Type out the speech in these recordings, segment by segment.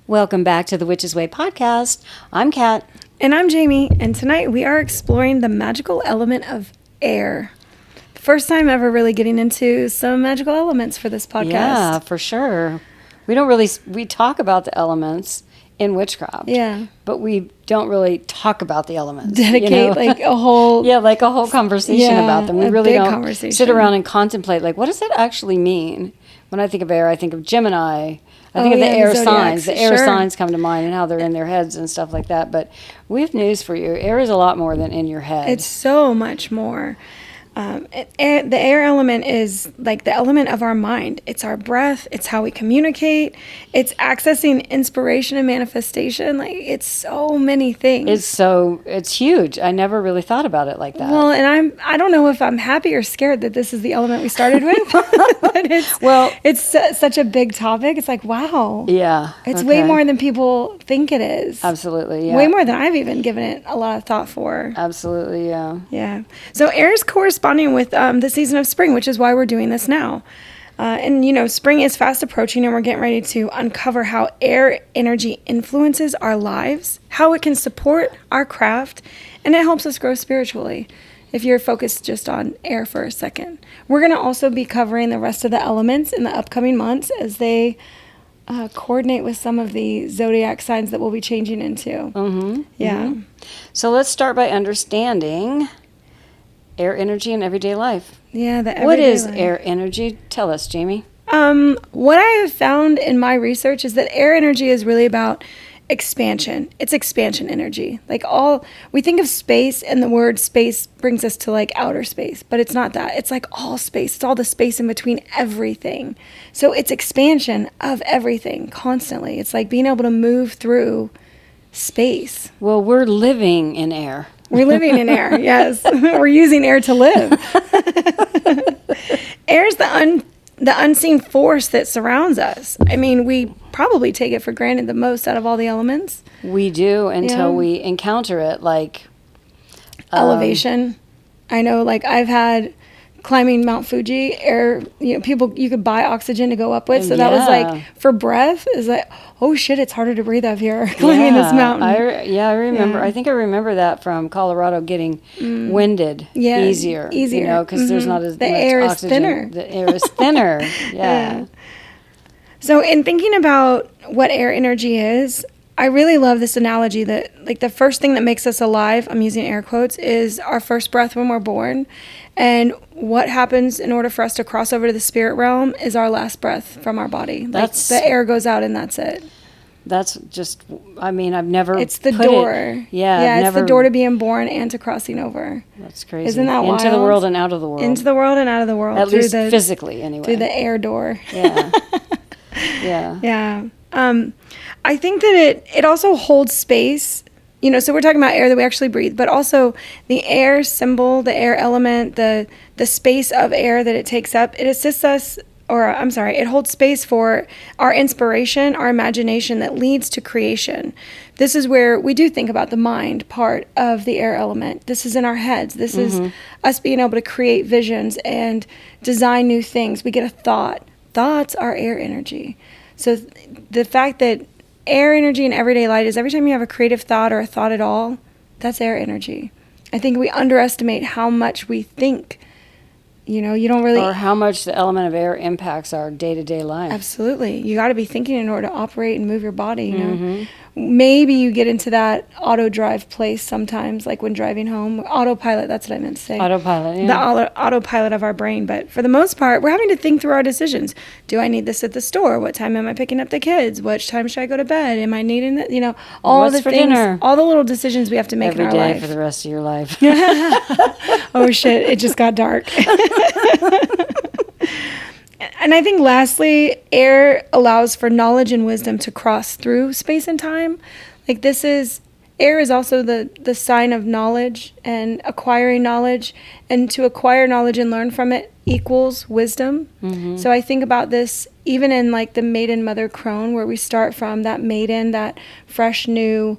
Welcome back to the Witch's Way podcast. I'm Kat. And I'm Jamie, and tonight we are exploring the magical element of air. First time ever really getting into some magical elements for this podcast. Yeah, for sure. We talk about the elements in witchcraft. Yeah. But we don't really talk about the elements. Dedicate like a whole... Yeah, like a whole conversation about them. We really don't sit around and contemplate, like, what does that actually mean? When I think of air, I think of Gemini. I think of the air signs. The air signs come to mind and how they're in their heads and stuff like that. But we have news for you. Air is a lot more than in your head. It's so much more. The air element is like the element of our mind. It's our breath. It's how we communicate. It's accessing inspiration and manifestation. Like, it's so many things. It's huge. I never really thought about it like that. Well, and I don't know if I'm happy or scared that this is the element we started with. But it's such a big topic. It's like, wow. Yeah. It's way more than people think it is. Absolutely, yeah. Way more than I've even given it a lot of thought for. Absolutely, yeah. Yeah. So air is corresponding with the season of spring, which is why we're doing this now. And spring is fast approaching, and we're getting ready to uncover how air energy influences our lives, how it can support our craft, and it helps us grow spiritually. If you're focused just on air for a second. We're going to also be covering the rest of the elements in the upcoming months as they coordinate with some of the zodiac signs that we'll be changing into. Mm-hmm. Yeah. Mm-hmm. So let's start by understanding air energy in everyday life. Yeah, what is air energy? Tell us, Jamie. What I have found in my research is that air energy is really about expansion. It's expansion energy. Like we think of space, and the word space brings us to like outer space, but it's not that. It's like all space. It's all the space in between everything. So it's expansion of everything constantly. It's like being able to move through space. Well, we're living in air. We're living in air, yes. We're using air to live. Air is the unseen force that surrounds us. I mean, we probably take it for granted the most out of all the elements. We do until we encounter it, like... elevation. I know, like, I've had climbing Mount Fuji, air, people, you could buy oxygen to go up with. So that was like, for breath, is like, oh shit, it's harder to breathe up here climbing this mountain. I remember. Yeah. I think I remember that from Colorado, getting winded easier. Because there's not as much air oxygen. The air is thinner. Yeah. So in thinking about what air energy is, I really love this analogy that, like, the first thing that makes us alive, I'm using air quotes, is our first breath when we're born. And what happens in order for us to cross over to the spirit realm is our last breath from our body. The air goes out and that's it. That's just, I've never... It's the door. It's the door to being born and to crossing over. That's crazy. Isn't that wild? Into the world and out of the world. Into the world and out of the world. At least physically, anyway. Through the air door. Yeah. Yeah. Yeah. I think that it also holds space. So we're talking about air that we actually breathe, but also the air symbol, the air element, the space of air that it takes up, it assists us, it holds space for our inspiration, our imagination that leads to creation. This is where we do think about the mind part of the air element. This is in our heads. This is us being able to create visions and design new things. We get a thought. Thoughts are air energy. So the fact that air energy in everyday life is every time you have a creative thought or a thought at all, that's air energy. I think we underestimate how much we think. You don't really... Or how much the element of air impacts our day-to-day life. Absolutely. You got to be thinking in order to operate and move your body, Maybe you get into that auto drive place sometimes, like when driving home. Autopilot, that's what I meant to say. Autopilot, yeah. The autopilot of our brain. But for the most part, we're having to think through our decisions. Do I need this at the store? What time am I picking up the kids? Which time should I go to bed? Am I needing that? All What's the for things, dinner? all the little decisions we have to make every in our day life. For the rest of your life. Oh, shit. It just got dark. And I think lastly, air allows for knowledge and wisdom to cross through space and time. Like air is also the sign of knowledge and acquiring knowledge. And to acquire knowledge and learn from it equals wisdom. Mm-hmm. So I think about this even in like the maiden mother crone, where we start from that maiden, that fresh new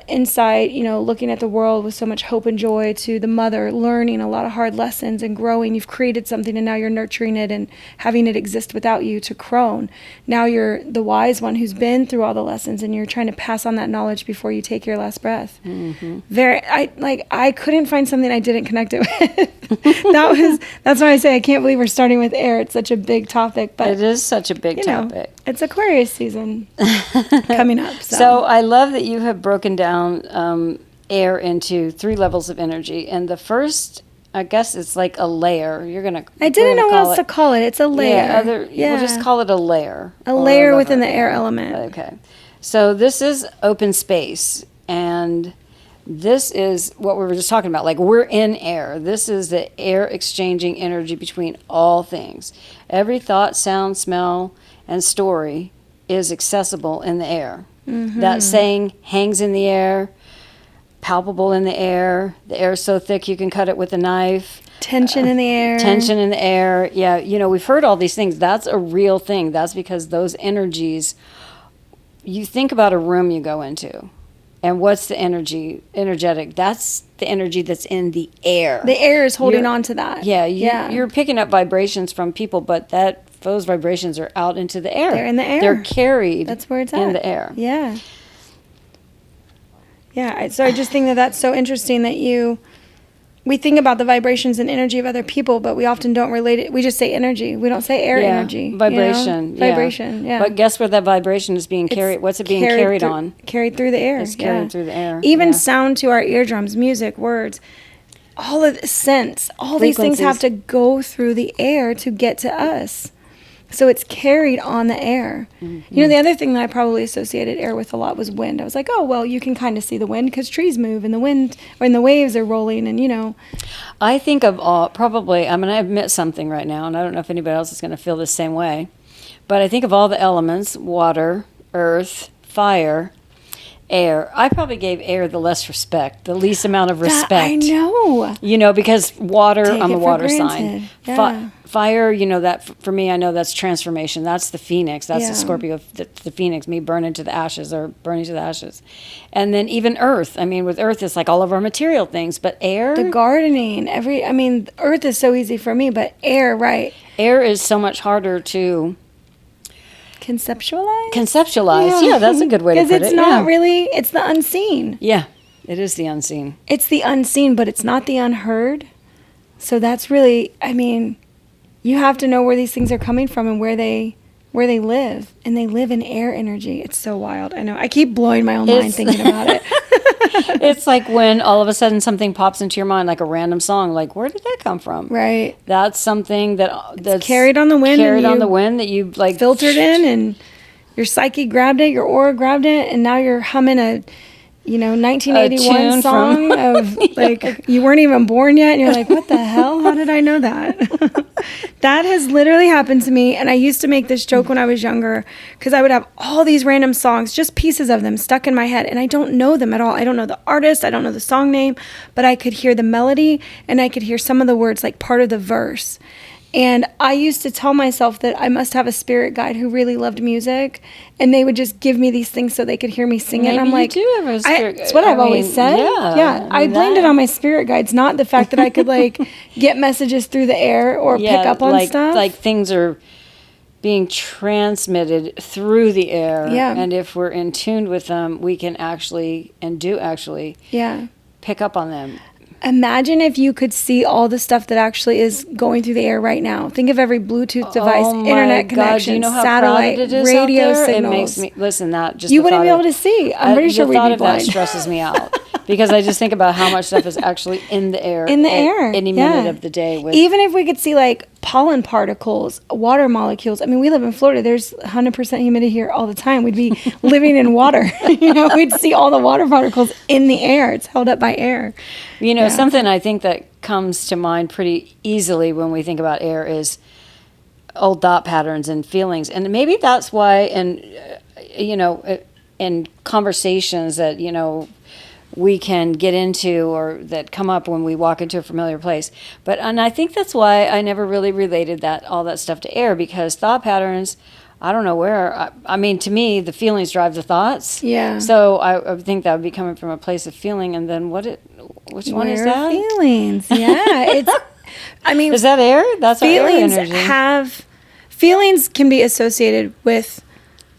insight, looking at the world with so much hope and joy, to the mother learning a lot of hard lessons and growing. You've created something and now you're nurturing it and having it exist without you, to crone. Now you're the wise one who's been through all the lessons and you're trying to pass on that knowledge before you take your last breath. I couldn't find something I didn't connect it with. That's why I say I can't believe we're starting with air. It's such a big topic, but it is such a big topic. It's Aquarius season coming up. So I love that you have broken down air into 3 levels of energy, and the first, I guess it's like a layer. I didn't know what else to call it. It's a layer. We'll just call it a layer. A layer within the air element. Okay. So this is open space, and this is what we were just talking about. Like, we're in air. This is the air exchanging energy between all things. Every thought, sound, smell, and story is accessible in the air. Mm-hmm. That saying hangs in the air, palpable in the air. The air is so thick you can cut it with a knife. Tension in the air. Tension in the air. Yeah, we've heard all these things. That's a real thing. That's because those energies, you think about a room you go into, and what's the energetic? That's the energy that's in the air. The air is holding on to that. Yeah, you're picking up vibrations from people, but those vibrations are out into the air. They're in the air. They're carried. That's where it's at. In the air. Yeah. Yeah. So I just think that's so interesting that we think about the vibrations and energy of other people, but we often don't relate it. We just say energy. We don't say air energy. Vibration. Vibration, yeah. But guess where that vibration is being carried? What's it being carried on? Carried through the air. It's carried through the air. Even sound to our eardrums, music, words, all of the scents, all these things have to go through the air to get to us. So it's carried on the air. Mm-hmm. The other thing that I probably associated air with a lot was wind. I was like, oh, well, you can kind of see the wind because trees move and the wind, when the waves are rolling and, I think of I'm going to admit something right now, and I don't know if anybody else is going to feel the same way, but I think of all the elements: water, earth, fire, air. I probably gave air the least amount of respect. I know. Because water, I'm a water granted. sign. Yeah. Fire, that for me, I know that's transformation. That's the phoenix. That's the Scorpio, the phoenix, me burning to the ashes. And then even earth. With earth, it's like all of our material things, but air. The gardening, earth is so easy for me, but air, right. Air is so much harder to conceptualize. Yeah, that's a good way to put it. Because it's not really, it's the unseen. Yeah, it is the unseen. It's the unseen, but it's not the unheard. So that's really, you have to know where these things are coming from and where they live. And they live in air energy. It's so wild. I know. I keep blowing my own mind thinking about it. It's like when all of a sudden something pops into your mind, like a random song. Like, where did that come from? Right. That's something that's carried on the wind. That you like filtered in, and your psyche grabbed it, your aura grabbed it, and now you're humming a 1981 song of like you weren't even born yet, and you're like, what the hell? How did I know that? That has literally happened to me. And I used to make this joke when I was younger, because I would have all these random songs, just pieces of them stuck in my head, and I don't know them at all. I don't know the artist, I don't know the song name, but I could hear the melody and I could hear some of the words, like part of the verse. And I used to tell myself that I must have a spirit guide who really loved music, and they would just give me these things so they could hear me sing it. And I'm like, you do have a spirit guide. That's what I've always said. Yeah. I blamed it on my spirit guides, not the fact that I could like get messages through the air or pick up on stuff. Like things are being transmitted through the air. Yeah. And if we're in tune with them, we can actually pick up on them. Imagine if you could see all the stuff that actually is going through the air right now. Think of every Bluetooth device, internet connection, satellite, radio signals. It makes me listen. You wouldn't be able to see. I'm pretty sure we'd be blind. The thought of that stresses me out because I just think about how much stuff is actually in the air. Any minute of the day. Even if we could see like pollen particles, water molecules. We live in Florida. There's 100% humidity here all the time. We'd be living in water. We'd see all the water particles in the air. It's held up by air. Something I think that comes to mind pretty easily when we think about air is old thought patterns and feelings. And maybe that's why, in conversations that, we can get into or that come up when we walk into a familiar place. And I think that's why I never really related all that stuff to air, because thought patterns I don't know where. I mean, to me, the feelings drive the thoughts. Yeah. So I think that would be coming from a place of feeling. And then which one is that? Feelings. Yeah. Is that air? That's feelings our air energy. Feelings can be associated with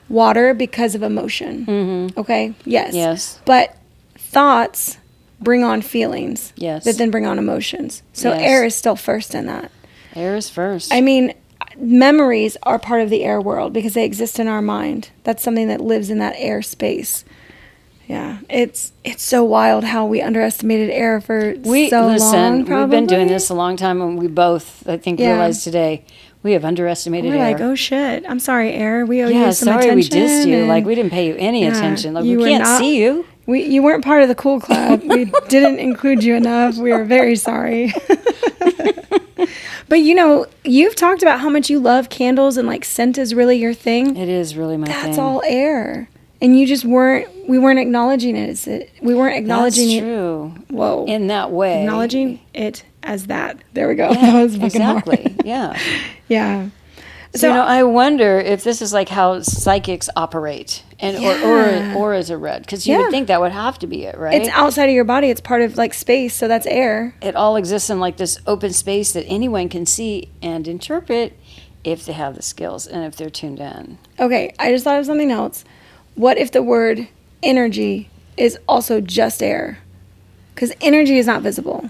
water because of emotion. Mm-hmm. Okay. Yes. Yes. But thoughts bring on feelings. Yes. That then bring on emotions. So air is still first in that. Air is first. I mean, memories are part of the air world because they exist in our mind. That's something that lives in that air space. Yeah, it's so wild how we underestimated air for so long. Probably. We've been doing this a long time, and we both, I think, realized today we have underestimated air. We're like, oh shit, I'm sorry, air. We owe you some attention. We dissed you. Like we didn't pay you any attention. Like we can't see you. You weren't part of the cool club. We didn't include you enough. We are very sorry. But you've talked about how much you love candles and like scent is really your thing. It is really my thing. That's all air. And you just we weren't acknowledging it. We weren't acknowledging it. That's true. Whoa. In that way. Acknowledging it as that. There we go. Yeah, that was fucking exactly. hard. Yeah. Yeah. So I wonder if this is like how psychics operate, and or is a red, because you would think that would have to be it, right? It's outside of your body. It's part of like space, so that's air. It all exists in like this open space that anyone can see and interpret if they have the skills and if they're tuned in. Okay, I just thought of something else. What if the word energy is also just air? Because energy is not visible.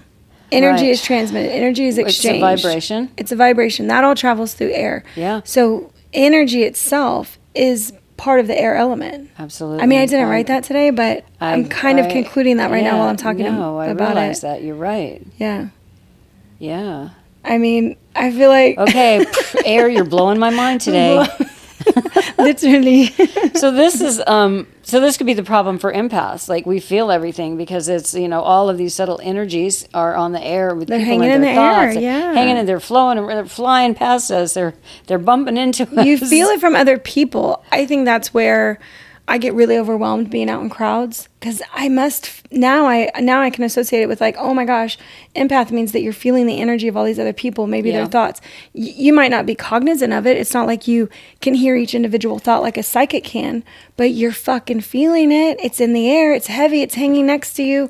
Energy is transmitted. Energy is exchanged. It's a vibration. It's a vibration. That all travels through air. Yeah. So energy itself is part of the air element. Absolutely. I mean, I didn't write that today, but I'm kind of concluding that right now while I'm talking about it. No, I realize that. You're right. Yeah. Yeah. I mean, I feel like... Okay, air, you're blowing my mind today. Literally. So this could be the problem for empaths. Like we feel everything because it's, all of these subtle energies are on the air with people hanging and their thoughts. Air, yeah. Hanging and they're flowing and they're flying past us. They're bumping into us. You feel it from other people. I think that's where I get really overwhelmed being out in crowds because now I can associate it with like, oh my gosh, empath means that you're feeling the energy of all these other people, maybe their thoughts. You might not be cognizant of it. It's not like you can hear each individual thought like a psychic can, but you're fucking feeling it. It's in the air. It's heavy. It's hanging next to you.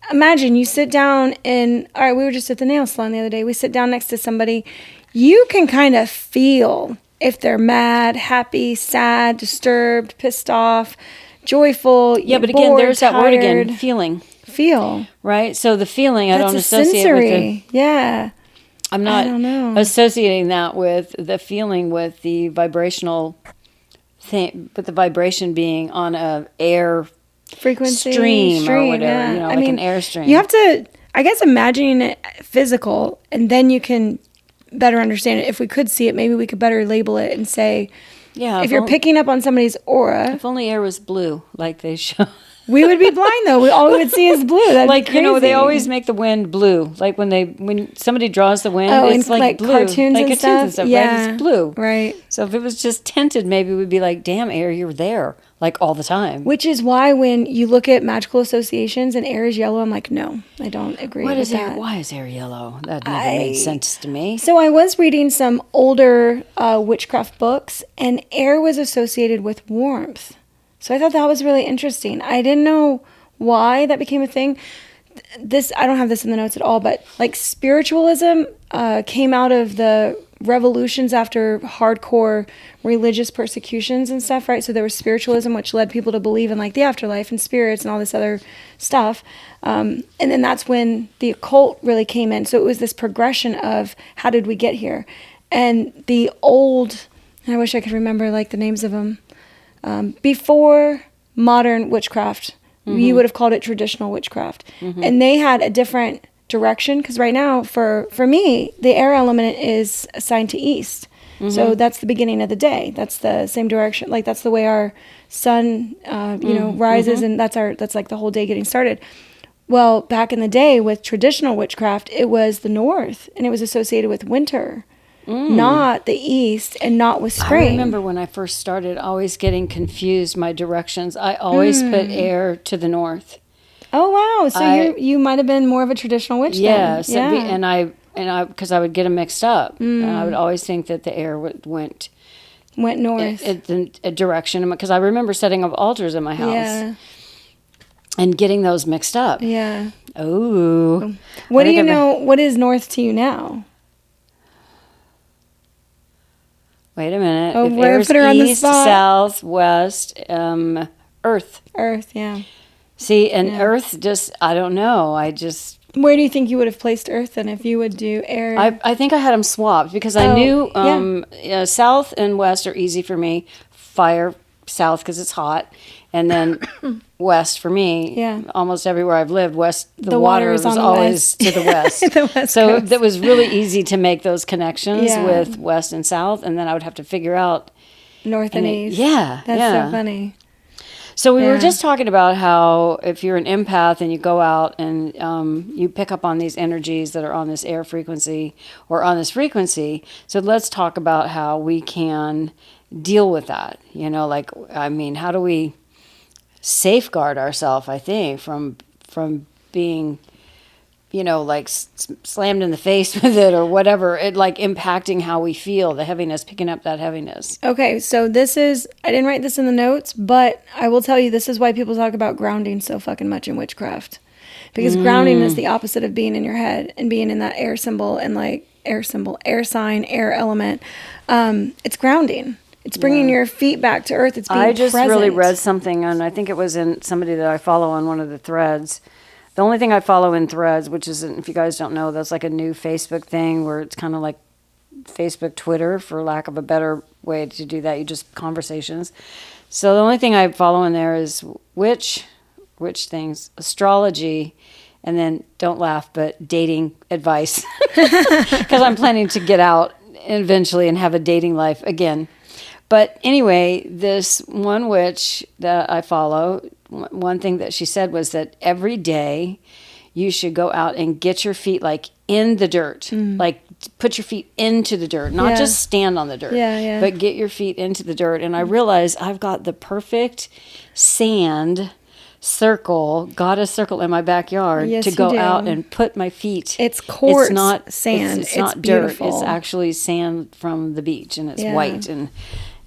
Imagine you sit down all right, we were just at the nail salon the other day. We sit down next to somebody. You can kind of feel if they're mad, happy, sad, disturbed, pissed off, joyful, but again, there's that word again, feeling. Feel. Right? So the feeling, That's I don't associate sensory. with the... I'm not associating that with the feeling with the vibrational thing, but the vibration being on a air frequency stream or whatever, yeah. like an air stream. You have to, I guess, imagine it physical, and then you can better understand it. If we could see it, maybe we could better label it and say, if you're picking up on somebody's aura. If only air was blue, like they show. We would be blind though. All we would see is blue. That'd be crazy. They always make the wind blue. Like when somebody draws the wind, it's like blue. Cartoons and stuff. Yeah. Right? It's blue. Right. So if it was just tinted, maybe we'd be like, damn, air, you're there. Like all the time. Which is why when you look at magical associations and air is yellow, I'm like, no, I don't agree with that. Why is air yellow? That never made sense to me. So I was reading some older witchcraft books, and air was associated with warmth. So I thought that was really interesting. I didn't know why that became a thing. I don't have this in the notes at all, but like spiritualism came out of the revolutions after hardcore religious persecutions and stuff, right? So there was spiritualism, which led people to believe in like the afterlife and spirits and all this other stuff. And then that's when the occult really came in. So it was this progression of how did we get here? And the old, I wish I could remember like the names of them, before modern witchcraft, you would have called it traditional witchcraft. And they had a different direction, because right now for me the air element is assigned to east. So that's the beginning of the day. That's the same direction, like that's the way our sun rises, and that's like the whole day getting started. Well, back in the day with traditional witchcraft, it was the north, and it was associated with winter, not the east, and not with spring. I remember when I first started always getting confused my directions. I always put air to the north. Oh wow! So you might have been more of a traditional witch then. So and I because I would get them mixed up, and I would always think that the air went went north. in a direction, because I remember setting up altars in my house and getting those mixed up. Yeah. Oh. What do you know? What is north to you now? Wait a minute. Oh, if we're air's put her on the east, spot. south, west, earth. Earth, yeah. See, and earth just, I don't know. Where do you think you would have placed earth then if you would do air? I think I had them swapped because I knew south and west are easy for me. Fire south because it's hot. And then west for me, almost everywhere I've lived, west, the water is always to the west. The west so coast. it was really easy to make those connections with west and south. And then I would have to figure out north and east. Yeah. That's so funny. So we were just talking about how if you're an empath and you go out and you pick up on these energies that are on this air frequency or on this frequency. So let's talk about how we can deal with that. How do we safeguard ourselves, I think, from being, slammed in the face with it or whatever, it impacting how we feel, the heaviness, picking up that heaviness. Okay, so I didn't write this in the notes, but I will tell you this is why people talk about grounding so fucking much in witchcraft. Because grounding is the opposite of being in your head and being in that air symbol and air sign, air element. It's grounding. It's bringing your feet back to earth. It's being present. I just really read something, and I think it was in somebody that I follow on one of the threads. The only thing I follow in threads, which is, if you guys don't know, that's like a new Facebook thing where it's kind of like Facebook, Twitter, for lack of a better way to do that. You just conversations. So the only thing I follow in there is which things, astrology, and then don't laugh, but dating advice, because I'm planning to get out eventually and have a dating life again. But anyway, this one witch that I follow, one thing that she said was that every day you should go out and get your feet in the dirt, put your feet into the dirt, not just stand on the dirt, but get your feet into the dirt. And I realized I've got the perfect sand goddess circle in my backyard to go out and put my feet. It's quartz, it's not sand. It's not beautiful. Dirt. It's actually sand from the beach, and it's white, and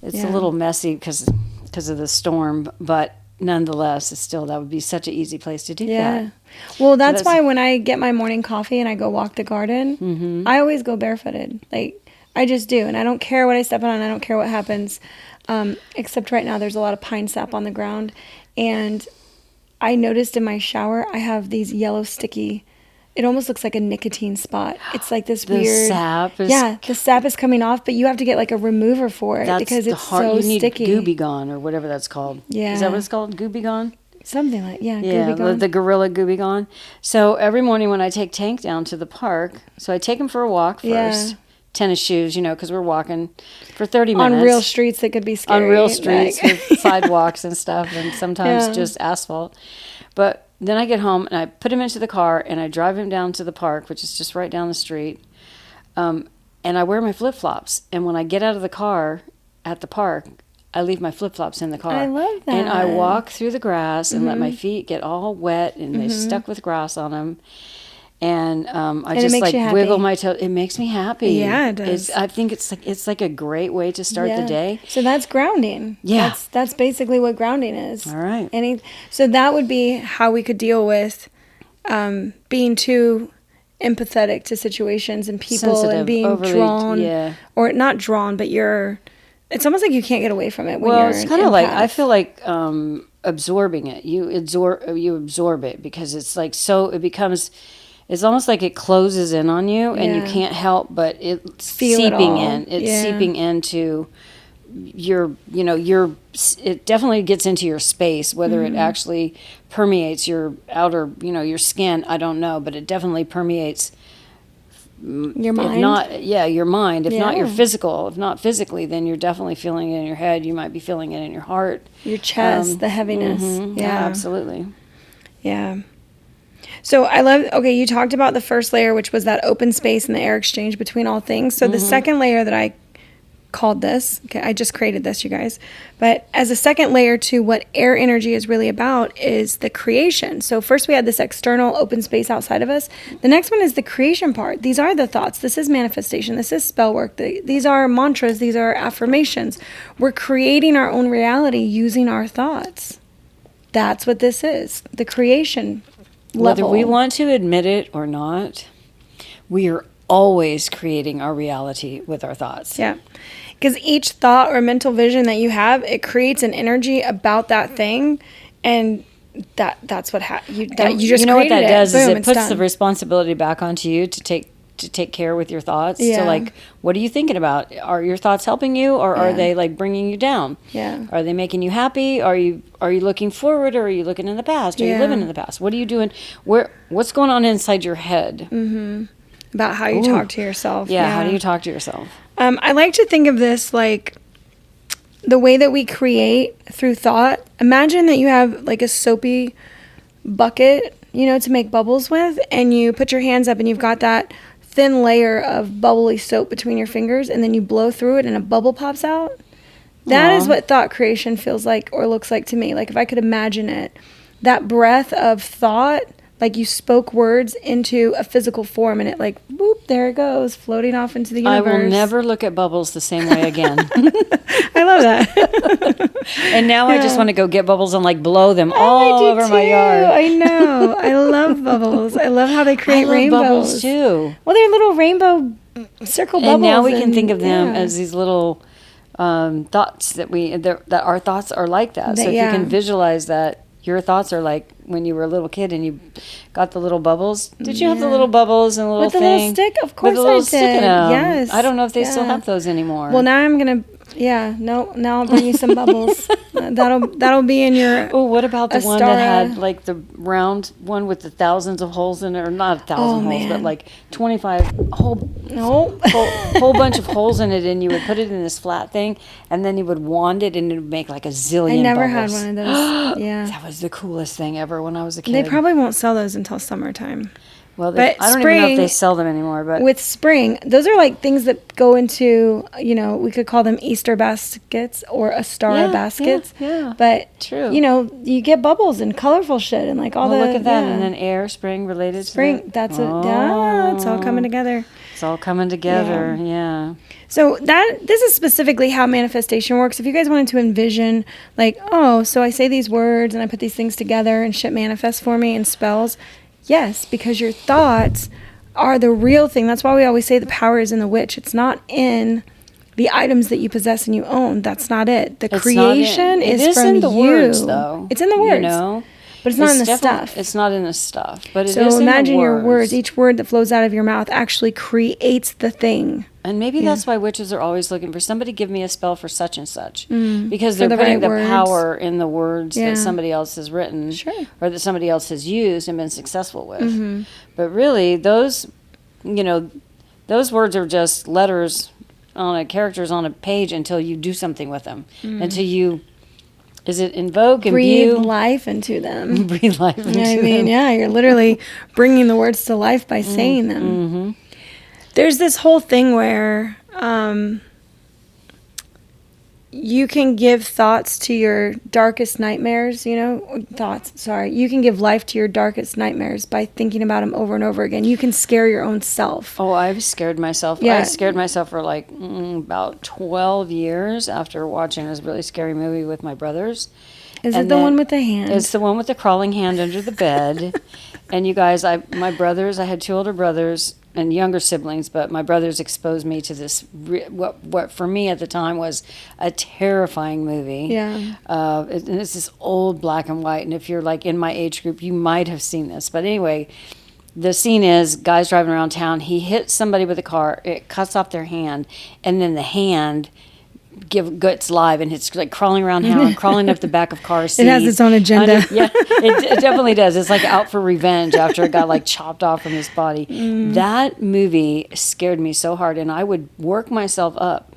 it's a little messy because of the storm, but nonetheless, that would be such an easy place to do that. Well, that's why when I get my morning coffee and I go walk the garden, I always go barefooted. I just do, and I don't care what I step on. I don't care what happens, except right now there's a lot of pine sap on the ground, and I noticed in my shower I have these yellow sticky. It almost looks like a nicotine spot. It's like this weird. The sap is coming off, but you have to get a remover for it because it's so sticky. You need Gooby Gone or whatever that's called. Yeah. Is that what it's called? Gooby Gone? Something Gooby Gone. The gorilla Gooby Gone. So every morning when I take Tank down to the park, so I take him for a walk first. Tennis shoes, because we're walking for 30 minutes. On real streets that could be scary. On real streets with sidewalks and stuff, and sometimes just asphalt. But then I get home and I put him into the car and I drive him down to the park, which is just right down the street. And I wear my flip-flops. And when I get out of the car at the park, I leave my flip-flops in the car. I love that. And I walk through the grass and let my feet get all wet and they're stuck with grass on them. And I just wiggle my toe. It makes me happy. Yeah, it does. I think it's like a great way to start the day. So that's grounding. Yeah, that's basically what grounding is. All right. So that would be how we could deal with being too empathetic to situations and people, sensitive, and being overly drawn, or not drawn, but it's almost like you can't get away from it. When it's kind of like I feel like absorbing it. You absorb it because it's it becomes. It's almost like it closes in on you, and you can't help but it's seeping in. It's seeping into your. It definitely gets into your space. Whether it actually permeates your outer, your skin, I don't know, but it definitely permeates your mind. If not, your mind. If not your physical, if not physically, then you're definitely feeling it in your head. You might be feeling it in your heart, your chest, the heaviness. Yeah, absolutely. Yeah. So you talked about the first layer, which was that open space and the air exchange between all things. So the second layer that called this. Okay, I just created this, you guys. But as a second layer to what air energy is really about is the creation. So first we had this external open space outside of us. The next one is the creation part. These are the thoughts. This is manifestation. This is spell work. These are mantras. These are affirmations. We're creating our own reality using our thoughts. That's what this is. The creation level. Whether we want to admit it or not, we are always creating our reality with our thoughts. Yeah. Because each thought or mental vision that you have, it creates an energy about that thing, and that's what you just what that does is Boom, it puts done. the responsibility back onto you to take care with your thoughts. Yeah. So like, what are you thinking about? Are your thoughts helping you, or are they like bringing you down? Yeah. Are they making you happy? Are you looking forward, or are you looking in the past? Are you living in the past? What are you doing? What's going on inside your head? Mm-hmm. About how you talk to yourself. Yeah, how do you talk to yourself? I like to think of this like the way that we create through thought. Imagine that you have like a soapy bucket, to make bubbles with, and you put your hands up and you've got that thin layer of bubbly soap between your fingers, and then you blow through it and a bubble pops out. That is what thought creation feels like or looks like to me. Like if I could imagine it, that breath of thought, like you spoke words into a physical form, and it like, boop, there it goes, floating off into the universe. I will never look at bubbles the same way again. I love that. And now I just want to go get bubbles and like blow them all over my yard. I know. I love bubbles. I love how they create rainbows. Bubbles too. Well, they're little rainbow circle bubbles. And now we can think of them as these little thoughts that our thoughts are like that. So if you can visualize that, your thoughts are like when you were a little kid and you got the little bubbles. Did you have the little bubbles and a little with the thing? little stick? Of course with the little I did. Stick in them. Yes. I don't know if they still have those anymore. Well, now I'm gonna. Now I'll bring you some bubbles. That'll be in your. Oh, what about the one that had like the round one with the thousands of holes in it, or not 1,000 holes, but like 25 whole bunch of holes in it, and you would put it in this flat thing, and then you would wand it, and it would make like a zillion. I never bubbles. had one of those. Yeah, that was the coolest thing ever when I was a kid. They probably won't sell those until summertime. Well, I don't even know if they sell them anymore. But with spring, those are like things that go into, we could call them Easter baskets or Astara baskets. Yeah, but true. You get bubbles and colorful shit and like all the. Look at that, and then air, spring related. Spring, to that's it. Yeah, it's all coming together. It's all coming together. Yeah. So this is specifically how manifestation works. If you guys wanted to envision, like, so I say these words and I put these things together and shit manifests for me in spells. Yes, because your thoughts are the real thing. That's why we always say the power is in the witch. It's not in the items that you possess and you own. That's not it. The creation is from the you. Words, though. It's in the words. But it's not in the stuff. It's not in the stuff. But it so is in the words. imagine your words. Each word that flows out of your mouth actually creates the thing. And maybe that's why witches are always looking for somebody give me a spell for such and such. Because they're putting the power in the words that somebody else has written or that somebody else has used and been successful with. But really, those words are just letters characters on a page until you do something with them. Until you... Is it invoke and breathe life into them? Breathe life into them. You're literally bringing the words to life by saying them. Mm-hmm. There's this whole thing where you can give thoughts to your darkest nightmares, you can give life to your darkest nightmares by thinking about them over and over again. You can scare your own self. Oh, I've scared myself. Yeah. I scared myself for like about 12 years after watching this really scary movie with my brothers. Is it the one with the hand? It's the one with the crawling hand under the bed. And you guys, I had 2 older brothers and younger siblings, but my brothers exposed me to this, what for me at the time was a terrifying movie. Yeah. And it's this old black and white, and if you're like in my age group, you might have seen this. But anyway, the scene is guys driving around town. He hits somebody with a car. It cuts off their hand, and then the hand gets live, and it's like crawling around town, crawling up the back of car seats. It has its own agenda. It definitely does. It's like out for revenge after it got like chopped off from his body. That movie scared me so hard, and I would work myself up.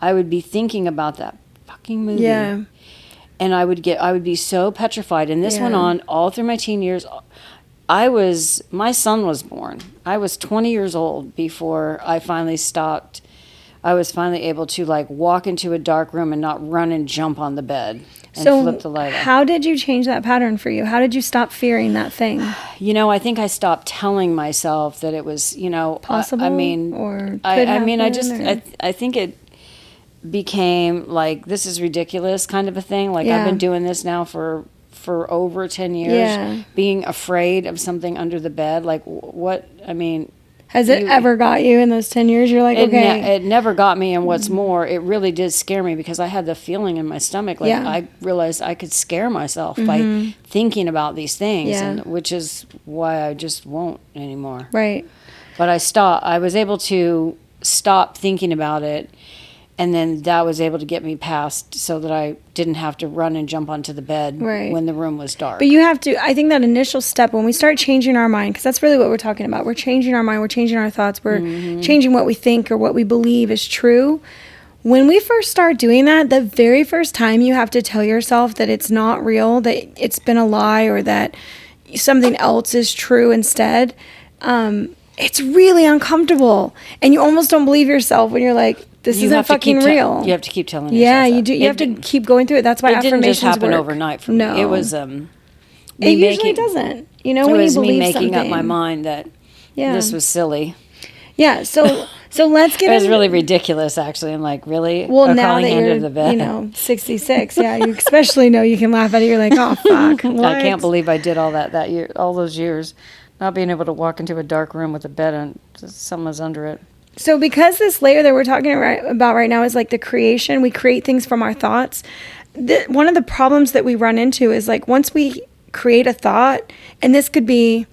I would be thinking about that fucking movie. Yeah. And I would be so petrified. And this went on all through my teen years. My son was born. I was 20 years old before I finally stopped I was finally able to like walk into a dark room and not run and jump on the bed and flip the light off. How did you change that pattern for you? How did you stop fearing that thing? I think I stopped telling myself that it was, possible. I think it became like, this is ridiculous kind of a thing. Like I've been doing this now for over 10 years, being afraid of something under the bed. Like has it ever got you in those 10 years? You're like, okay. It never got me. And what's more, it really did scare me because I had the feeling in my stomach. Like I realized I could scare myself by thinking about these things, and which is why I just won't anymore. Right. But I was able to stop thinking about it. And then that was able to get me past so that I didn't have to run and jump onto the bed when the room was dark. But you have to, I think that initial step, when we start changing our mind, because that's really what we're talking about. We're changing our mind, we're changing our thoughts, we're changing what we think or what we believe is true. When we first start doing that, the very first time you have to tell yourself that it's not real, that it's been a lie, or that something else is true instead, it's really uncomfortable. And you almost don't believe yourself when you're like, this isn't fucking real. You have to keep telling yourself Yeah, you do. You have to keep going through it. That's why affirmations didn't just happen work. overnight for me. It was it usually doesn't. When you believe something. It was me making up my mind that this was silly. Yeah, so let's get It was really ridiculous, actually. I'm like, really? Well, now that you're, 66, you especially know you can laugh at it. You're like, oh, fuck. I can't believe I did all that year, all those years, not being able to walk into a dark room with a bed and something was under it. So because this layer that we're talking about right now is like the creation, we create things from our thoughts. One of the problems that we run into is like once we create a thought, and this could be,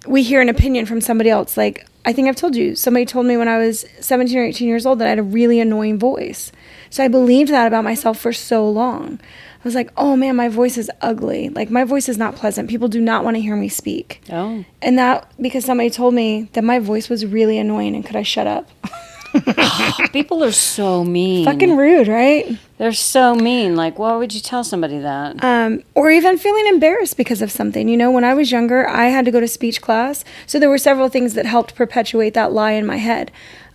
we hear an opinion from somebody else. Like I think I've told you, somebody told me when I was 17 or 18 years old that I had a really annoying voice. So I believed that about myself for so long. I was like, oh man, my voice is ugly. Like my voice is not pleasant. People do not want to hear me speak. Oh. And that because somebody told me that my voice was really annoying and could I shut up? People are so mean. Fucking rude, right? They're so mean. Like, why would you tell somebody that? Or even feeling embarrassed because of something. When I was younger, I had to go to speech class. So there were several things that helped perpetuate that lie in my head.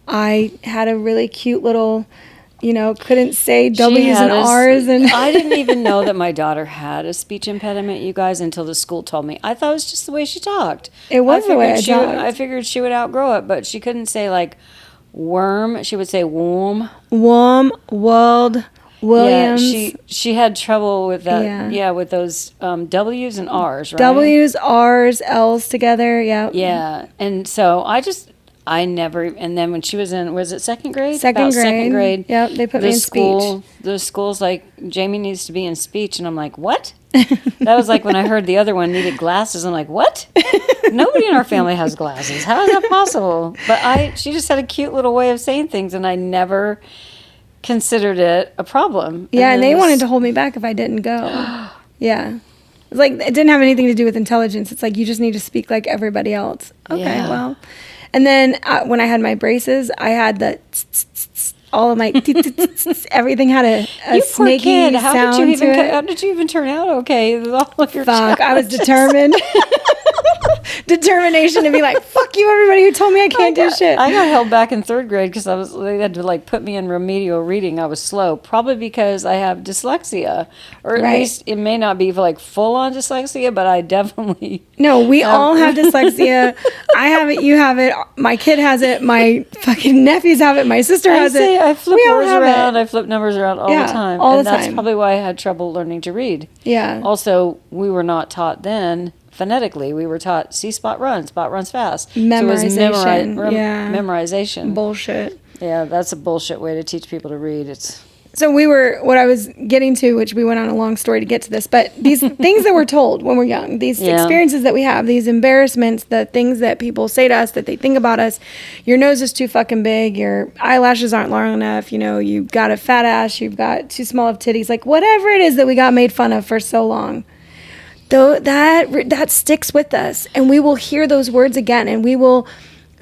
I had a really cute little... couldn't say W's and R's. And I didn't even know that my daughter had a speech impediment, you guys, until the school told me. I thought it was just the way she talked. It was the way I talked. I figured she would outgrow it, but she couldn't say, like, worm. She would say warm. Warm, world, Williams. Yeah, she had trouble with that. Yeah, with those W's and R's, right? W's, R's, L's together, yeah. Yeah, and so I never, and then when she was in, was it second grade? Second grade. Yep, they put me in speech. The school's like, Jamie needs to be in speech. And I'm like, what? That was like when I heard the other one needed glasses. I'm like, what? Nobody in our family has glasses. How is that possible? But she just had a cute little way of saying things, and I never considered it a problem. Yeah, and they wanted to hold me back if I didn't go. Yeah. It's like, it didn't have anything to do with intelligence. It's like, you just need to speak like everybody else. Okay, well... And then when I had my braces, I had the all of my everything had a snaky kid. Sound to it. How did you even turn out okay? With all of your I was determined. Determination to be like, fuck you, everybody who told me I can't do shit. I got held back in third grade because they had to like put me in remedial reading. I was slow, probably because I have dyslexia, or at least it may not be like full on dyslexia, but I definitely. No, we all have dyslexia. I have it. You have it. My kid has it. My fucking nephews have it. My sister has it. I flip words around. I flip numbers around all the time. And that's probably why I had trouble learning to read. Yeah. Also, we were not taught then phonetically. We were taught see, spot, runs fast. Memorization. So it was memorization. Bullshit. Yeah, that's a bullshit way to teach people to read. So what I was getting to, which we went on a long story to get to this, but these things that we're told when we're young, these experiences that we have, these embarrassments, the things that people say to us, that they think about us, your nose is too fucking big, your eyelashes aren't long enough, you've got a fat ass, you've got too small of titties, like whatever it is that we got made fun of for so long. Though that sticks with us, and we will hear those words again, and we will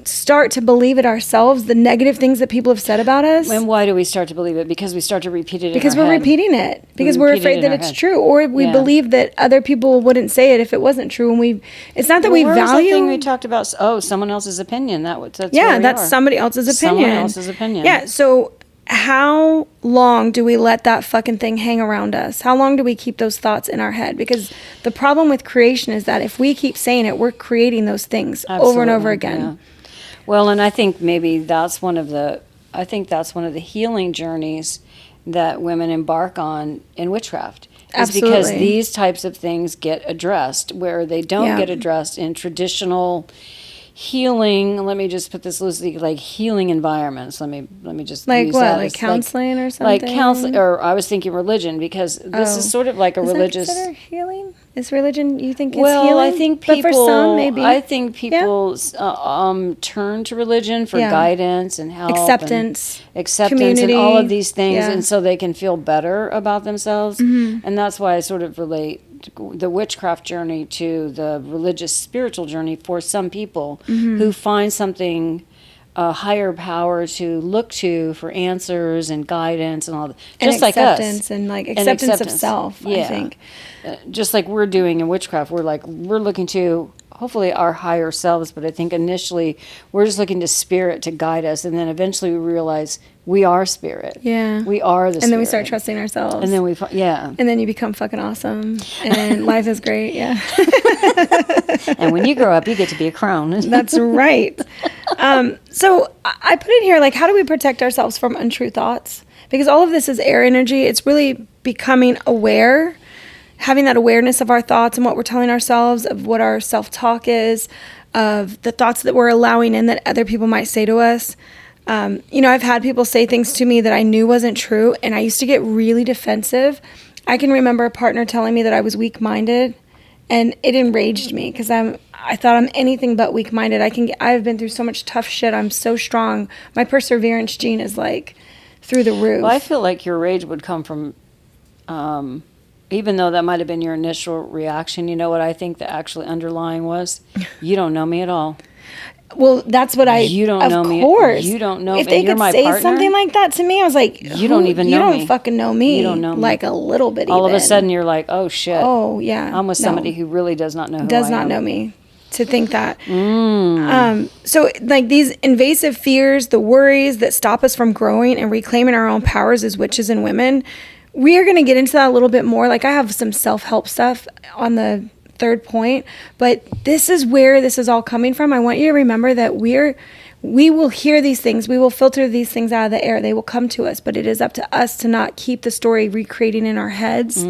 start to believe it ourselves, the negative things that people have said about us. And why do we start to believe it? Because we start to repeat it because we're repeating it. Because we're afraid that it's true. Or we believe that other people wouldn't say it if it wasn't true. And it's not that we value... Where was that thing we talked about? Oh, someone else's opinion. That's somebody else's opinion. Someone else's opinion. Yeah, so how long do we let that fucking thing hang around us? How long do we keep those thoughts in our head? Because the problem with creation is that if we keep saying it, we're creating those things over and over again. Yeah. Well, and I think maybe that's one of the healing journeys that women embark on in witchcraft. Absolutely. Because these types of things get addressed where they don't get addressed in traditional healing. Let me just put this loosely, like healing environments. Let me just like use what, that like counseling or something. Like counseling, or I was thinking religion, because this is sort of like a religious. Is that considered healing? Is religion? You think it's well, healing? I think people. But for some, maybe. I think people turn to religion for guidance and help, acceptance, community, and all of these things, and so they can feel better about themselves. And that's why I sort of relate the witchcraft journey to the religious spiritual journey for some people who find something, a higher power to look to for answers and guidance and all that. Just like us. And like acceptance of self, I think. Just like we're doing in witchcraft, we're looking to hopefully our higher selves, but I think initially we're just looking to spirit to guide us, and then eventually we realize we are spirit. Yeah. We are the spirit. And then we start trusting ourselves. And then And then you become fucking awesome. And life is great, And when you grow up, you get to be a crone. That's right. So I put in here, like, how do we protect ourselves from untrue thoughts? Because all of this is air energy. It's really becoming aware, having that awareness of our thoughts and what we're telling ourselves, of what our self-talk is, of the thoughts that we're allowing in that other people might say to us. I've had people say things to me that I knew wasn't true, and I used to get really defensive. I can remember a partner telling me that I was weak-minded, and it enraged me because I thought I'm anything but weak-minded. I've been through so much tough shit. I'm so strong. My perseverance gene is like through the roof. Well, I feel like your rage would come from, even though that might have been your initial reaction, you know what I think the actually underlying was? You don't know me at all. Well, that's what You don't know me. You don't know me. If they could say something like that to me, I was like, you don't even know me. You don't fucking know me. You don't know me. Like a little bit. All of a sudden, you're like, oh shit. Oh yeah. I'm with somebody who really does not know who I am. Does not know me. To think that. So like these invasive fears, the worries that stop us from growing and reclaiming our own powers as witches and women, we are going to get into that a little bit more. Like I have some self-help stuff on the third point, but this is where this is all coming from. I want you to remember that we will hear these things. We will filter these things out of the air. They will come to us, but it is up to us to not keep the story recreating in our heads.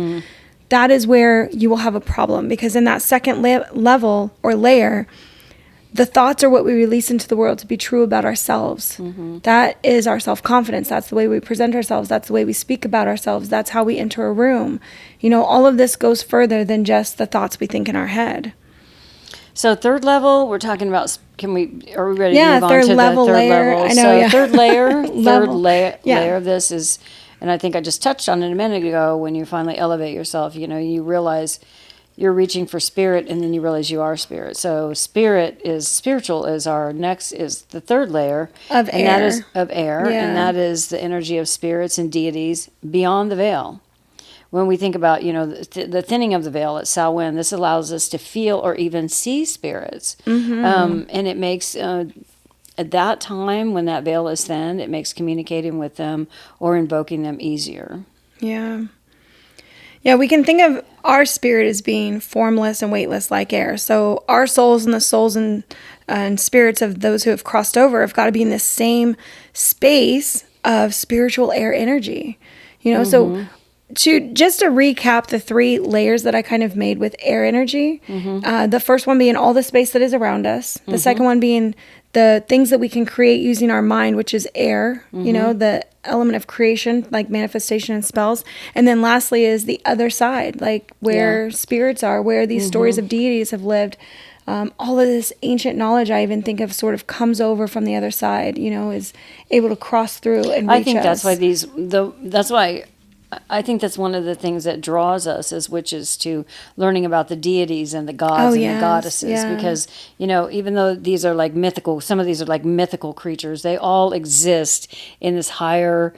That is where you will have a problem, because in that second level or layer, the thoughts are what we release into the world to be true about ourselves. That is our self-confidence. That's the way we present ourselves. That's the way we speak about ourselves. That's how we enter a room. All of this goes further than just the thoughts we think in our head. So third level, we're talking about, are we ready to move on to third level the third layer. level? I know, third layer, layer of this is, and I think I just touched on it a minute ago, when you finally elevate yourself, you realize you're reaching for spirit, and then you realize you are spirit. So spiritual is the third layer of air. And that is of air, and that is the energy of spirits and deities beyond the veil. When we think about, the thinning of the veil at Samhain, this allows us to feel or even see spirits. And it makes, at that time when that veil is thinned, it makes communicating with them or invoking them easier. Yeah. Yeah, we can think of our spirit as being formless and weightless like air. So our souls and the souls and spirits of those who have crossed over have got to be in this same space of spiritual air energy. So to recap the 3 layers that I kind of made with air energy, the first one being all the space that is around us. The second one being the things that we can create using our mind, which is air, the element of creation, like manifestation and spells. And then lastly is the other side, like where spirits are, where these stories of deities have lived. All of this ancient knowledge, I even think of, sort of comes over from the other side, is able to cross through and reach us. I think that's why I think that's one of the things that draws us as witches to learning about the deities and the gods and the goddesses. Because, even though these are like mythical, some of these are like mythical creatures, they all exist in this higher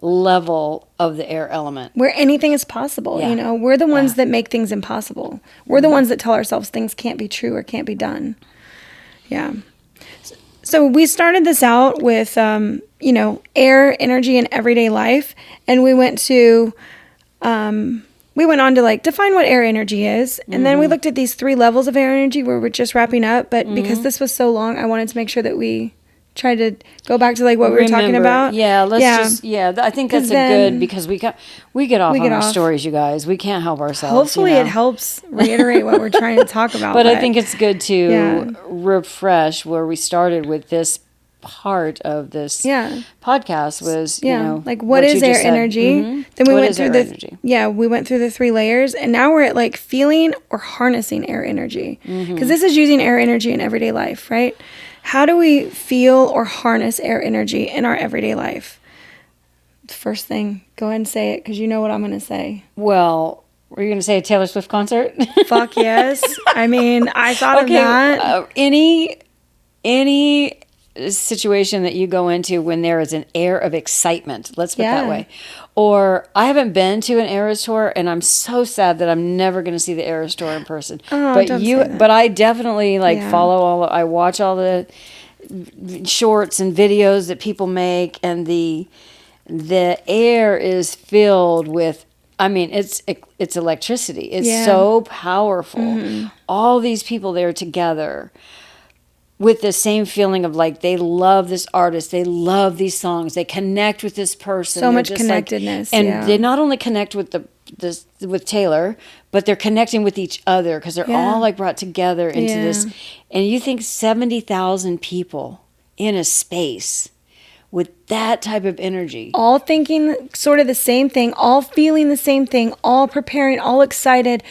level of the air element. Where anything is possible, We're the ones that make things impossible. We're the ones that tell ourselves things can't be true or can't be done. Yeah. So we started this out with air energy in everyday life. And we went on to like define what air energy is. And then we looked at these 3 levels of air energy where we're just wrapping up. But because this was so long, I wanted to make sure that we tried to go back to like what we were talking about. Yeah, I think that's good because we get off on our stories, you guys. We can't help ourselves. Hopefully it helps reiterate what we're trying to talk about. But I think it's good to refresh where we started with this part of this podcast was, like what is air energy? Then we went through we went through the 3 layers, and now we're at like feeling or harnessing air energy, because this is using air energy in everyday life, right? How do we feel or harness air energy in our everyday life? First thing, go ahead and say it, because you know what I'm going to say. Well, were you going to say a Taylor Swift concert? Fuck yes. I mean, I thought of that. Any situation that you go into when there is an air of excitement, let's put it that way. Or I haven't been to an Eras tour, and I'm so sad that I'm never going to see the Eras tour in person. But I definitely follow I watch all the shorts and videos that people make, and the air is filled with, I mean, it's electricity. It's so powerful. All these people there together with the same feeling of like they love this artist, they love these songs, they connect with this person. So much connectedness, they not only connect with with Taylor, but they're connecting with each other because they're all like brought together into this. And you think 70,000 people in a space with that type of energy, all thinking sort of the same thing, all feeling the same thing, all preparing, all excited.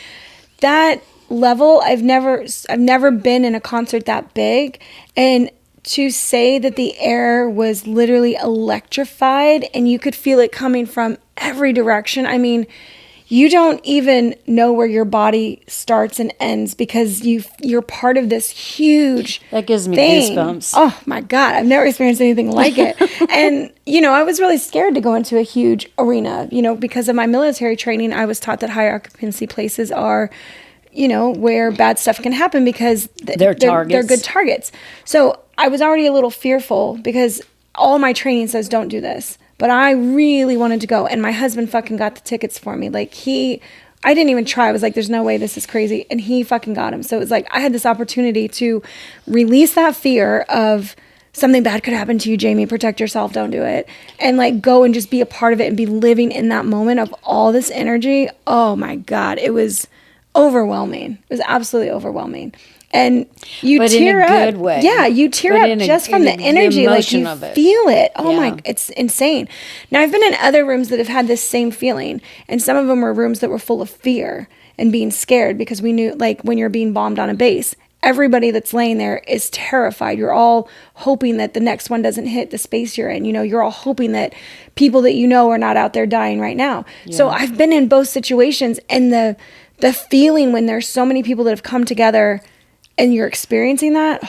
That level, I've never been in a concert that big, and to say that the air was literally electrified and you could feel it coming from every direction. I mean, you don't even know where your body starts and ends because you're part of this huge that gives me thing. Goosebumps. Oh my God, I've never experienced anything like it. And I was really scared to go into a huge arena, because of my military training. I was taught that high occupancy places are where bad stuff can happen because they're good targets. So I was already a little fearful because all my training says don't do this. But I really wanted to go. And my husband fucking got the tickets for me. Like I didn't even try. I was like, there's no way, this is crazy. And he fucking got him. So it was like I had this opportunity to release that fear of something bad could happen to you, Jamie, protect yourself, don't do it. And like go and just be a part of it and be living in that moment of all this energy. Oh my God. It was overwhelming. It was absolutely overwhelming. And you tear up. Good way. Yeah, you tear up just from the energy. Like you feel it. Oh my, it's insane. Now I've been in other rooms that have had this same feeling. And some of them were rooms that were full of fear and being scared because we knew like when you're being bombed on a base, everybody that's laying there is terrified. You're all hoping that the next one doesn't hit the space you're in. You're all hoping that people that are not out there dying right now. Yeah. So I've been in both situations, and the feeling when there's so many people that have come together and you're experiencing that,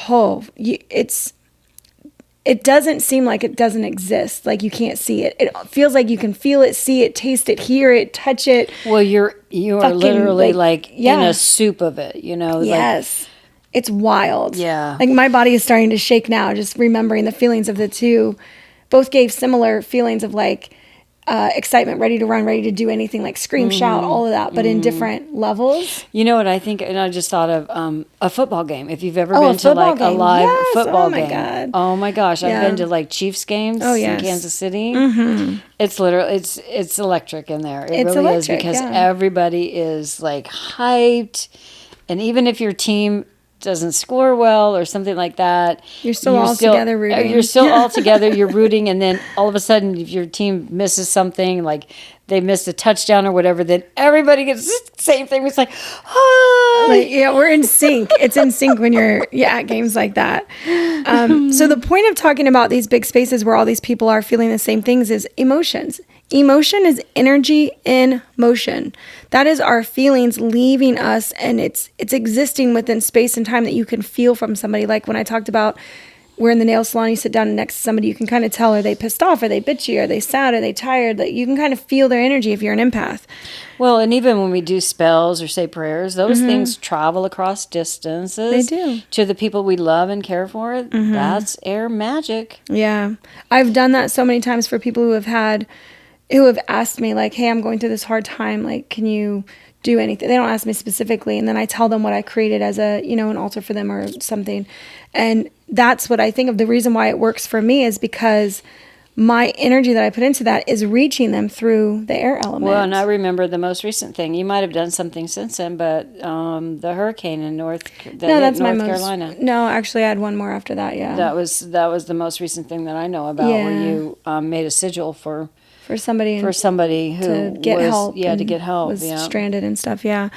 it doesn't seem like it doesn't exist. Like you can't see it. It feels like you can feel it, see it, taste it, hear it, touch it. Well, you are literally like in a soup of it, Yes. Like, it's wild. Yeah. Like my body is starting to shake now, just remembering the feelings of the two. Both gave similar feelings of like, excitement, ready to run, ready to do anything, like scream, shout, all of that, but in different levels. You know what I think? And I just thought of a football game. If you've ever been to like a live football game. God. Oh my gosh. I've been to like Chiefs games in Kansas City. Mm-hmm. It's literally, it's electric in there. It really is, because everybody is like hyped. And even if your team doesn't score well or something like that, you're still all together rooting. You're still all together, you're rooting, and then all of a sudden if your team misses something, like they missed a touchdown or whatever, then everybody gets the same thing. It's like, we're in sync. It's in sync when you're at games like that. So the point of talking about these big spaces where all these people are feeling the same things is emotions. Emotion is energy in motion. That is our feelings leaving us, and it's existing within space and time that you can feel from somebody. Like when I talked about where in the nail salon you sit down next to somebody, you can kind of tell, are they pissed off, are they bitchy, are they sad, are they tired? Like, you can kind of feel their energy if you're an empath. Well, and even when we do spells or say prayers, those things travel across distances. They do. To the people we love and care for. That's air magic. Yeah. I've done that so many times for people who have asked me, like, hey, I'm going through this hard time. Like, can you do anything? They don't ask me specifically. And then I tell them what I created as an altar for them or something. And that's what I think of. The reason why it works for me is because my energy that I put into that is reaching them through the air element. Well, and I remember the most recent thing. You might have done something since then, but the hurricane in North Carolina. No, actually, I had one more after that. Yeah, that was the most recent thing that I know about, where you made a sigil for somebody who to get help. Yeah, to get help. Was stranded and stuff. Yeah,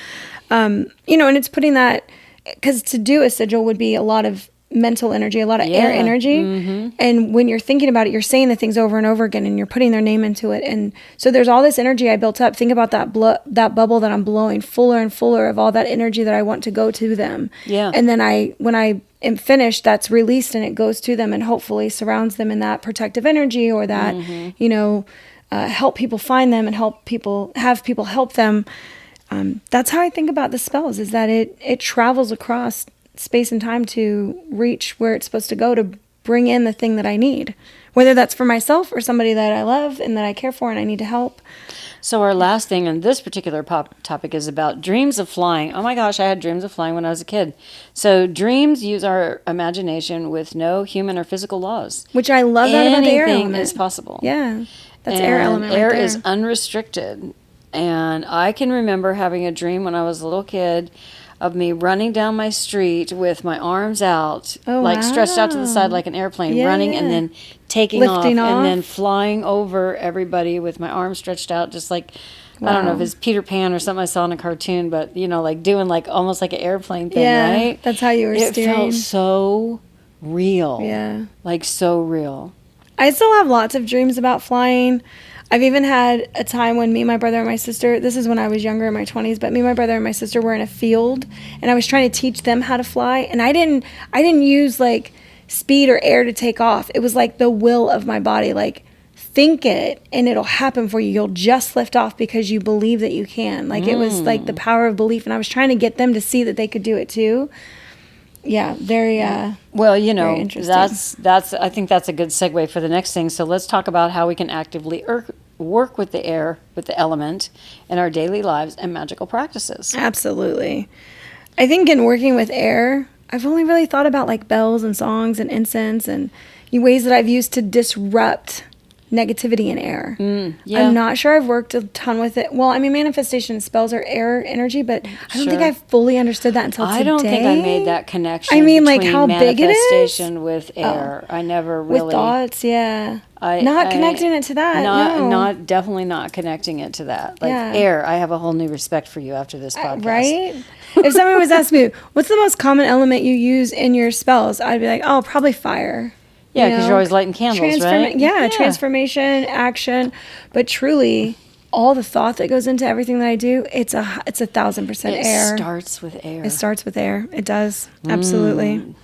and it's putting that, because to do a sigil would be a lot of mental energy, a lot of air energy. And when you're thinking about it, you're saying the things over and over again, and you're putting their name into it. And so there's all this energy I built up. Think about that bubble that I'm blowing, fuller and fuller of all that energy that I want to go to them. Yeah. And then when I am finished, that's released and it goes to them and hopefully surrounds them in that protective energy, or that, help people find them and have people help them. That's how I think about the spells, is that it travels across space and time to reach where it's supposed to go, to bring in the thing that I need, whether that's for myself or somebody that I love and that I care for and I need to help. So our last thing on this particular topic is about dreams of flying. Oh my gosh, I had dreams of flying when I was a kid. So dreams use our imagination with no human or physical laws. Which I love that about the air element. Anything is possible. Yeah, that's air element right there. Air is unrestricted. And I can remember having a dream when I was a little kid of me running down my street with my arms out, stretched out to the side like an airplane, running and then taking Lifting off and then flying over everybody with my arms stretched out, just like, I don't know if it's Peter Pan or something I saw in a cartoon, but, like doing like almost like an airplane thing, right? That's how you were steering. It felt so real. Yeah. Like so real. I still have lots of dreams about flying. I've even had a time when me, my brother, and my sister, this is when I was younger in my 20s, but me, my brother, and my sister were in a field, and I was trying to teach them how to fly, and I didn't use, like, speed or air to take off. It was, like, the will of my body, like, think it, and it'll happen for you. You'll just lift off because you believe that you can. Like, it was, like, the power of belief, and I was trying to get them to see that they could do it, too. Yeah, very well, very interesting. that's I think that's a good segue for the next thing. So let's talk about how we can actively work with the air, with the element in our daily lives and magical practices. Absolutely. I think in working with air, I've only really thought about like bells and songs and incense and ways that I've used to disrupt negativity in air. Yeah. I'm not sure I've worked a ton with it. Well, I mean, manifestation spells are air energy, but I don't think I fully understood that until today. I don't think I made that connection. I mean, like how big it is? Manifestation with air. I never really. With thoughts, yeah. Connecting it to that. Definitely not connecting it to that. Like air, I have a whole new respect for you after this podcast. Right? If someone was asking me, what's the most common element you use in your spells? I'd be like, oh, probably fire. Yeah, because you're always lighting candles, right? Yeah, transformation, action. But truly, all the thought that goes into everything that I do, it's 1,000% air. It starts with air. It starts with air. It does. Absolutely.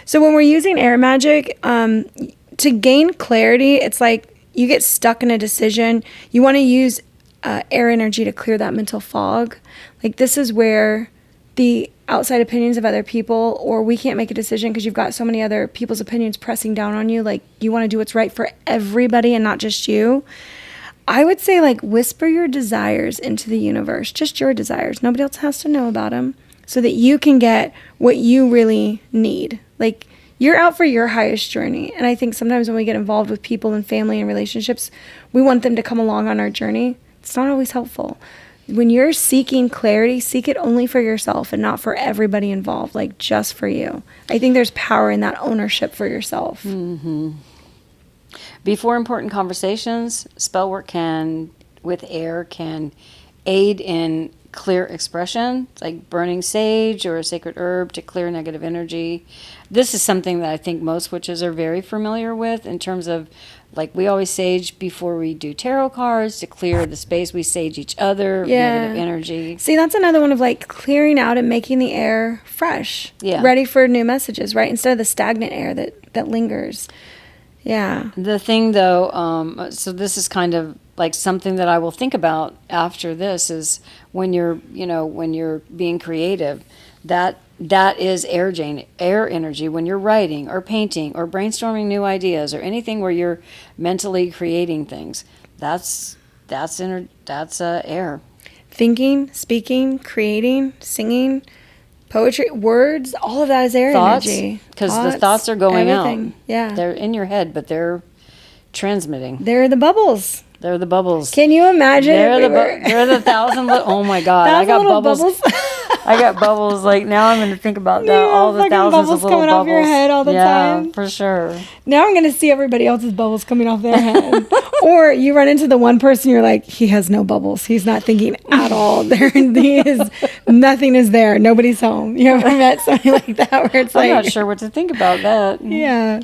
So when we're using air magic, to gain clarity, it's like you get stuck in a decision. You want to use air energy to clear that mental fog. Like this is where the outside opinions of other people, or we can't make a decision because you've got so many other people's opinions pressing down on you. Like you want to do what's right for everybody and not just you. I would say like whisper your desires into the universe, just your desires. Nobody else has to know about them, so that you can get what you really need. Like you're out for your highest journey. And I think sometimes when we get involved with people and family and relationships, we want them to come along on our journey. It's not always helpful. When you're seeking clarity, seek it only for yourself and not for everybody involved, like just for you. I think there's power in that ownership for yourself. Mm-hmm. Before important conversations, spell work with air can aid in clear expression, like burning sage or a sacred herb to clear negative energy. This is something that I think most witches are very familiar with in terms of Like we always sage before we do tarot cards to clear the space. We sage each other, negative energy. See, that's another one of like clearing out and making the air fresh, ready for new messages, right? Instead of the stagnant air that lingers. Yeah. The thing though, so this is kind of like something that I will think about after this is when you're being creative, that is air energy when you're writing or painting or brainstorming new ideas or anything where you're mentally creating things. That's air. Thinking, speaking, creating, singing, poetry, words, all of that is air energy. Because the thoughts are going everything. out. Yeah. They're in your head, but they're transmitting. They're the bubbles. They're the bubbles. Can you imagine? They're the thousand little. Oh my God! I got bubbles. I got bubbles. Like now, I'm going to think about that. All the thousands of little coming off your head all the time. Yeah, for sure. Now I'm going to see everybody else's bubbles coming off their head. Or you run into the one person, you're like, he has no bubbles. He's not thinking at all. Nothing is there. Nobody's home. You ever met somebody like that where it's I'm not sure what to think about that. Yeah.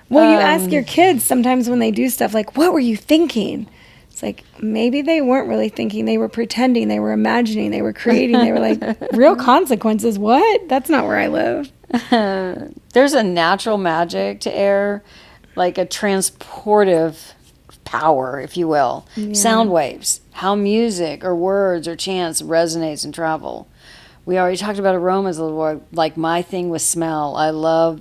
Well, you ask your kids sometimes when they do stuff like, what were you thinking? It's like, maybe they weren't really thinking. They were pretending. They were imagining. They were creating. They were like, real consequences. What? That's not where I live. There's a natural magic to air, like a transportive power, if you will. Yeah. Sound waves, how music or words or chants resonates and travel. We already talked about aromas a little more. Like my thing with smell. I love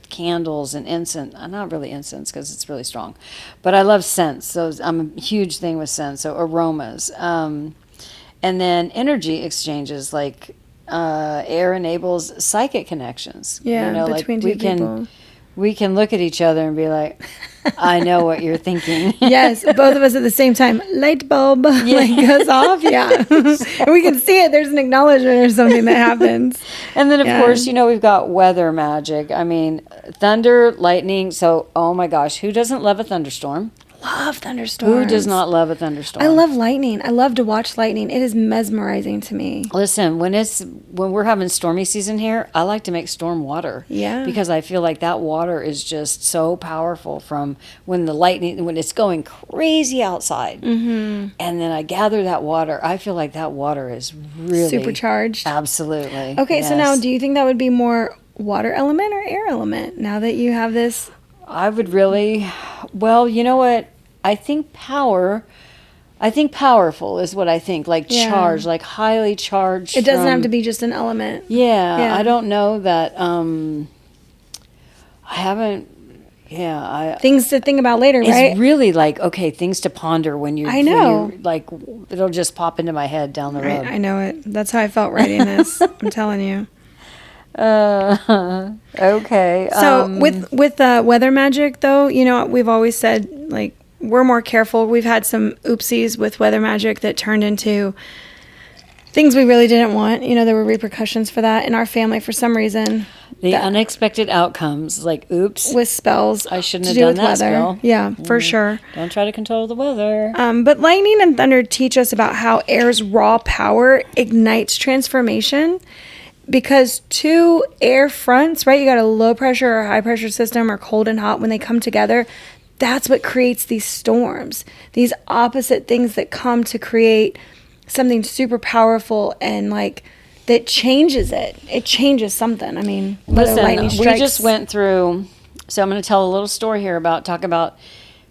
candles and incense. Not really incense because it's really strong, but I love scents. So I'm a huge thing with scents. So aromas, and then energy exchanges. Like air enables psychic connections. Yeah, between two people. We can look at each other and be like, I know what you're thinking. Yes, both of us at the same time. Light bulb goes off. Yeah. And we can see it. There's an acknowledgement or something that happens. And then, of course, we've got weather magic. I mean, thunder, lightning. So, oh my gosh, who doesn't love a thunderstorm? Love thunderstorms. Who does not love a thunderstorm? I love lightning. I love to watch lightning. It is mesmerizing to me. Listen, when we're having stormy season here, I like to make storm water. Yeah. Because I feel like that water is just so powerful from when it's going crazy outside. Mm-hmm. And then I gather that water. I feel like that water is really supercharged. Absolutely. Okay, yes. So now do you think that would be more water element or air element now that you have this? I would really, well, you know what? I think powerful is what I think, like charged, like highly charged. It doesn't have to be just an element. Yeah. I don't know that, I haven't, things to think about later, right? It's really like, okay, things to ponder when you, I know. Like, it'll just pop into my head down the road. I know it. That's how I felt writing this. I'm telling you. Okay. So with weather magic, though, we've always said like we're more careful. We've had some oopsies with weather magic that turned into things we really didn't want. There were repercussions for that in our family for some reason. The unexpected outcomes, like oops, with spells. I shouldn't have done that spell. Yeah, for sure. Don't try to control the weather. But lightning and thunder teach us about how air's raw power ignites transformation. Because two air fronts, right? You got a low pressure or high pressure system or cold and hot. When they come together, that's what creates these storms. These opposite things that come to create something super powerful and like that changes it. It changes something. I mean, listen, we just went through. So I'm going to tell a little story here talk about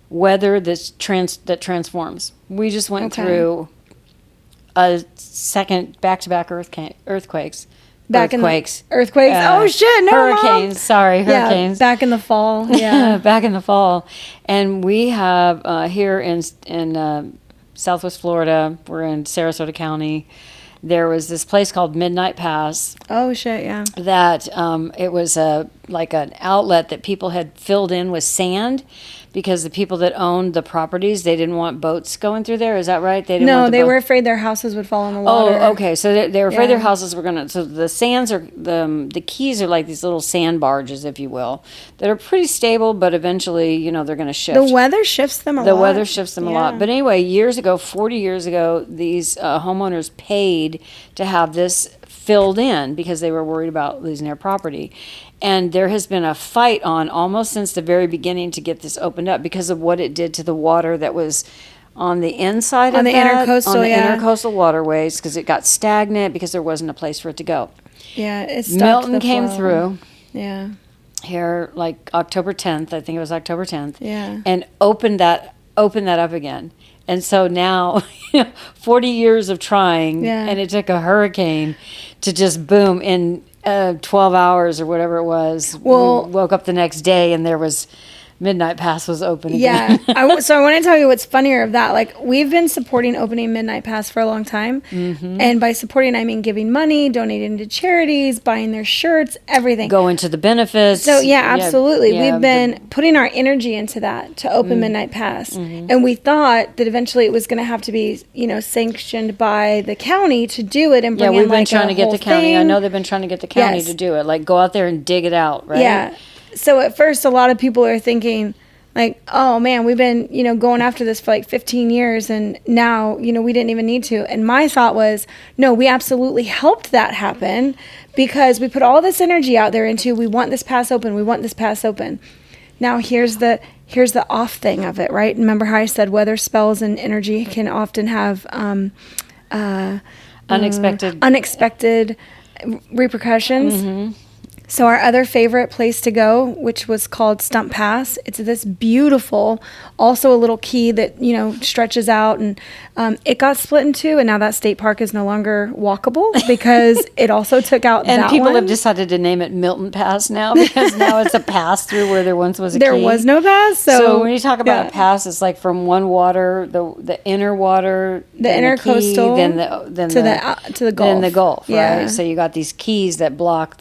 weather that transforms. We just went through a second back-to-back earthquakes. Earthquakes. Oh shit! No, hurricanes. Mom. Sorry, hurricanes. Yeah, back in the fall. Yeah, back in the fall, and we have here in Southwest Florida. We're in Sarasota County. There was this place called Midnight Pass. Oh shit! Yeah. That it was like an outlet that people had filled in with sand. Because the people that owned the properties, they didn't want boats going through there. Is that right? They were afraid their houses would fall in the water. Oh, okay. So they were afraid their houses were going to... So the sands are... The keys are like these little sand barges, if you will, that are pretty stable, but eventually, they're going to shift. The weather shifts them a lot. The weather shifts them a lot. But anyway, 40 years ago, these homeowners paid to have this filled in because they were worried about losing their property. And there has been a fight on almost since the very beginning to get this opened up because of what it did to the water that was on the inside on of the that, intercoastal, on the intercoastal waterways, because it got stagnant because there wasn't a place for it to go. Yeah, it stopped Milton the came flow. through. Yeah. Here, like October 10th, I think it was October 10th. Yeah. And opened that up again. And so now, 40 years of trying, and it took a hurricane to just boom in 12 hours or whatever it was. Well, we woke up the next day and there was Midnight Pass was open again. Yeah. So I want to tell you what's funnier of that. Like, we've been supporting opening Midnight Pass for a long time. Mm-hmm. And by supporting, I mean giving money, donating to charities, buying their shirts, everything. Going to the benefits. So, yeah, absolutely. We've been putting our energy into that to open Midnight Pass. Mm-hmm. And we thought that eventually it was going to have to be, sanctioned by the county to do it and bring in, we've been trying to get the county. I know they've been trying to get the county to do it. Like, go out there and dig it out, right? Yeah. So at first, a lot of people are thinking, like, oh, man, we've been, going after this for like 15 years, and now, we didn't even need to. And my thought was, no, we absolutely helped that happen because we put all this energy out there into, we want this pass open, we want this pass open. Now, here's the off thing of it, right? Remember how I said weather spells and energy can often have unexpected repercussions. Mm-hmm. So our other favorite place to go, which was called Stump Pass, it's this beautiful, also a little key that, stretches out, and it got split in two, and now that state park is no longer walkable because it also took out and that people one. have decided to name it Milton Pass now because now it's a pass through where there once was a key. There was no pass. So when you talk about a pass, it's like from one water, the inner water, the intercoastal, then to the Gulf. Then the Gulf, right? So you got these keys that block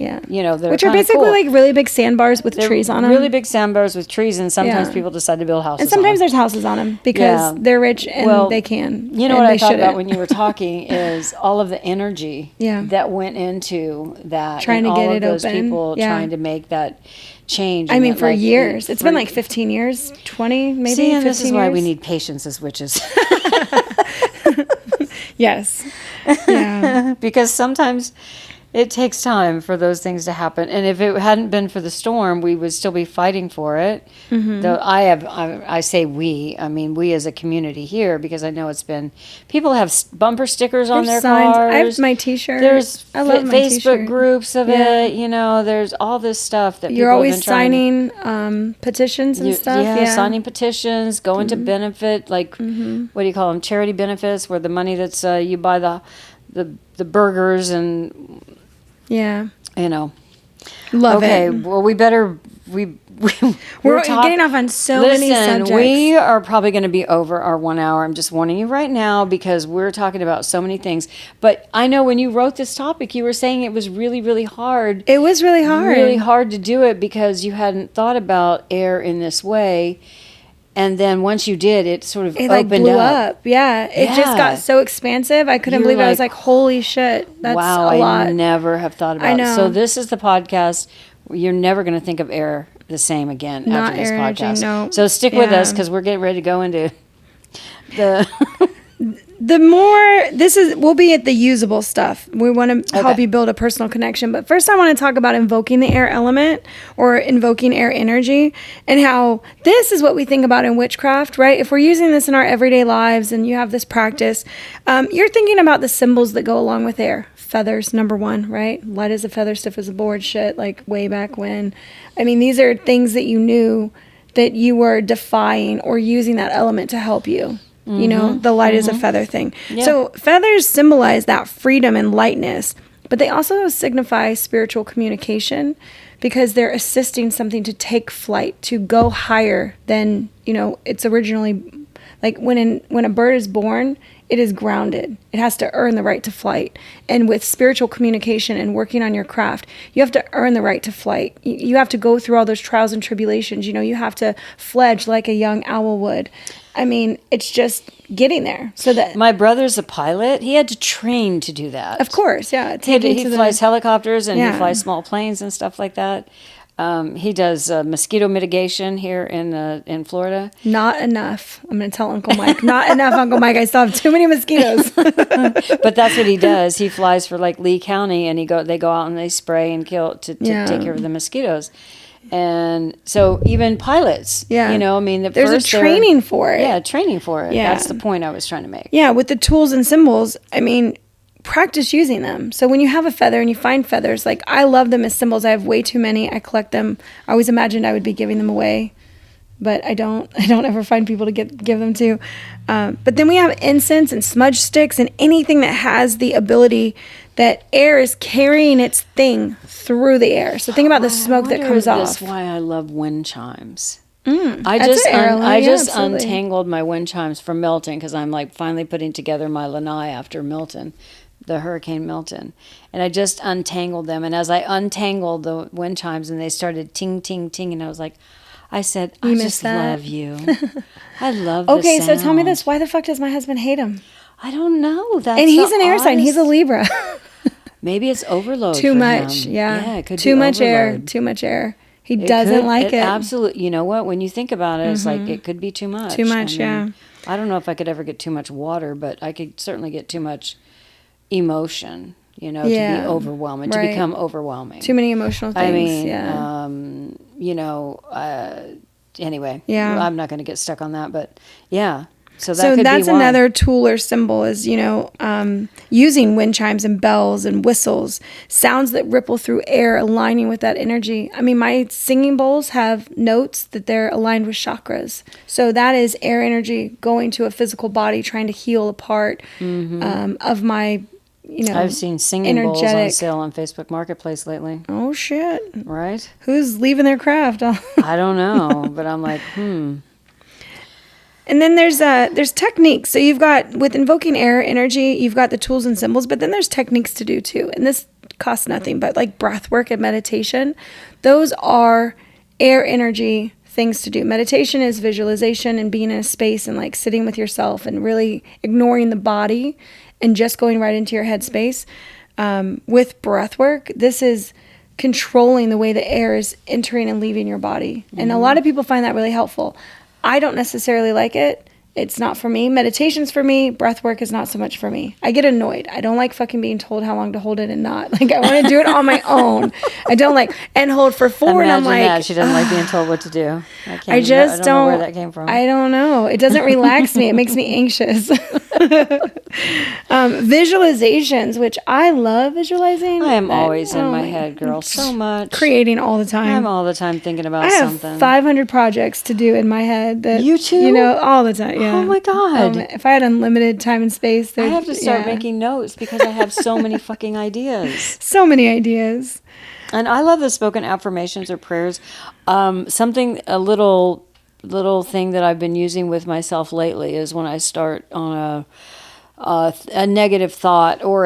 which are basically like really big sandbars with trees on them. Really big sandbars with trees, and sometimes people decide to build houses. And sometimes there's houses on them because they're rich and they can. You know what I thought about when you were talking is all of the energy that went into that, trying to get it those open. People trying to make that change. I mean, for years. It's been like 15 years, 20 maybe. See, and 15 this is why we need patience as witches. Yes. Yeah. Because sometimes it takes time for those things to happen, and if it hadn't been for the storm, we would still be fighting for it. Mm-hmm. Though I say we, I mean we as a community here, because I know it's been people have bumper stickers on their signs. cars. I have my T-shirt. There's I love my Facebook T-shirt. Groups of it. There's all this stuff that you're people always have been signing signing and stuff. Yeah, signing petitions, going to benefit what do you call them? Charity benefits, where the money that's you buy the burgers and. Yeah. Love it. Okay, well, we're getting off on many subjects. We are probably going to be over our 1 hour. I'm just warning you right now because we're talking about so many things. But I know when you wrote this topic, you were saying it was really, really hard. It was really hard. Really hard to do it because you hadn't thought about air in this way. And then once you did, it sort of opened blew up. Yeah. It just got so expansive. I couldn't believe it. I was like, holy shit. That's a lot. I never have thought about it. So this is the podcast. You're never going to think of air the same again after this podcast. No. So stick with us because we're getting ready to go into the... The more, we'll be at the usable stuff. We want to help you build a personal connection. But first I want to talk about invoking the air element or invoking air energy and how this is what we think about in witchcraft, right? If we're using this in our everyday lives and you have this practice, you're thinking about the symbols that go along with air. Feathers, number one, right? Light as a feather, stiff as a board shit, like way back when. I mean, these are things that you knew that you were defying or using that element to help you. The light is a feather thing. Yeah. So feathers symbolize that freedom and lightness, but they also signify spiritual communication because they're assisting something to take flight, to go higher than, it's originally. Like when a bird is born, it is grounded. It has to earn the right to flight. And with spiritual communication and working on your craft, you have to earn the right to flight. You have to go through all those trials and tribulations. You have to fledge like a young owl would. I mean, it's just getting there. So that my brother's a pilot. He had to train to do that. Of course, yeah. He flies helicopters and he flies small planes and stuff like that. He does mosquito mitigation here in Florida. Not enough. I'm going to tell Uncle Mike. Not enough, Uncle Mike. I still have too many mosquitoes. But that's what he does. He flies for like Lee County, and they go out and they spray and kill to take care of the mosquitoes. And so even pilots, I mean, there's a training for it. Yeah, training for it. Yeah. That's the point I was trying to make. Yeah, with the tools and symbols, I mean, practice using them. So when you have a feather and you find feathers, like I love them as symbols. I have way too many. I collect them. I always imagined I would be giving them away, but I don't ever find people to give them to. But then we have incense and smudge sticks and anything that has the ability that air is carrying its thing through the air. So think about the smoke that comes off. That's why I love wind chimes. I just untangled my wind chimes from Milton because I'm like finally putting together my lanai after Milton, the Hurricane Milton. And I just untangled them. And as I untangled the wind chimes and they started ting, ting, ting, and I was like, I said, I just love you. I love the Okay, sound. so tell me this. Why the fuck does my husband hate him? I don't know. And he's an air sign. He's a Libra. Maybe it's overload. Too much. Yeah. It could too be much overload. air. Too much air. He doesn't like it. Absolutely. You know what? When you think about it, it's like it could be too much. Too much, I don't know if I could ever get too much water, but I could certainly get too much emotion, to be overwhelming, to become overwhelming. Too many emotional things. I mean, anyway. Yeah. I'm not going to get stuck on that, but yeah. So that's another tool or symbol is, using wind chimes and bells and whistles, sounds that ripple through air, aligning with that energy. I mean, my singing bowls have notes that they're aligned with chakras. So that is air energy going to a physical body, trying to heal a part of my, I've seen singing bowls on sale on Facebook Marketplace lately. Oh, shit. Right? Who's leaving their craft? I don't know, but I'm like, And then there's techniques. So you've got, with invoking air energy, you've got the tools and symbols, but then there's techniques to do too. And this costs nothing, but like breath work and meditation, those are air energy things to do. Meditation is visualization and being in a space and like sitting with yourself and really ignoring the body and just going right into your head space. With breath work, this is controlling the way the air is entering and leaving your body. And a lot of people find that really helpful. I don't necessarily like it. It's not for me. Meditation's for me. Breath work is not so much for me. I get annoyed. I don't like fucking being told how long to hold it and not. Like, I want to do it on my own. I don't like, and hold for 4. Imagine and I'm like, that. She doesn't like being told what to do. I just don't know where that came from. I don't know. It doesn't relax me. It makes me anxious. Visualizations, which I love visualizing. I am always in my head, girl, so much. Creating all the time. I'm all the time thinking about something. I have 500 projects to do in my head. You too? All the time. Yeah. Oh my God. If I had unlimited time and space, I have to start making notes because I have so many fucking ideas. So many ideas. And I love the spoken affirmations or prayers. Something, a little thing that I've been using with myself lately is when I start on a negative thought or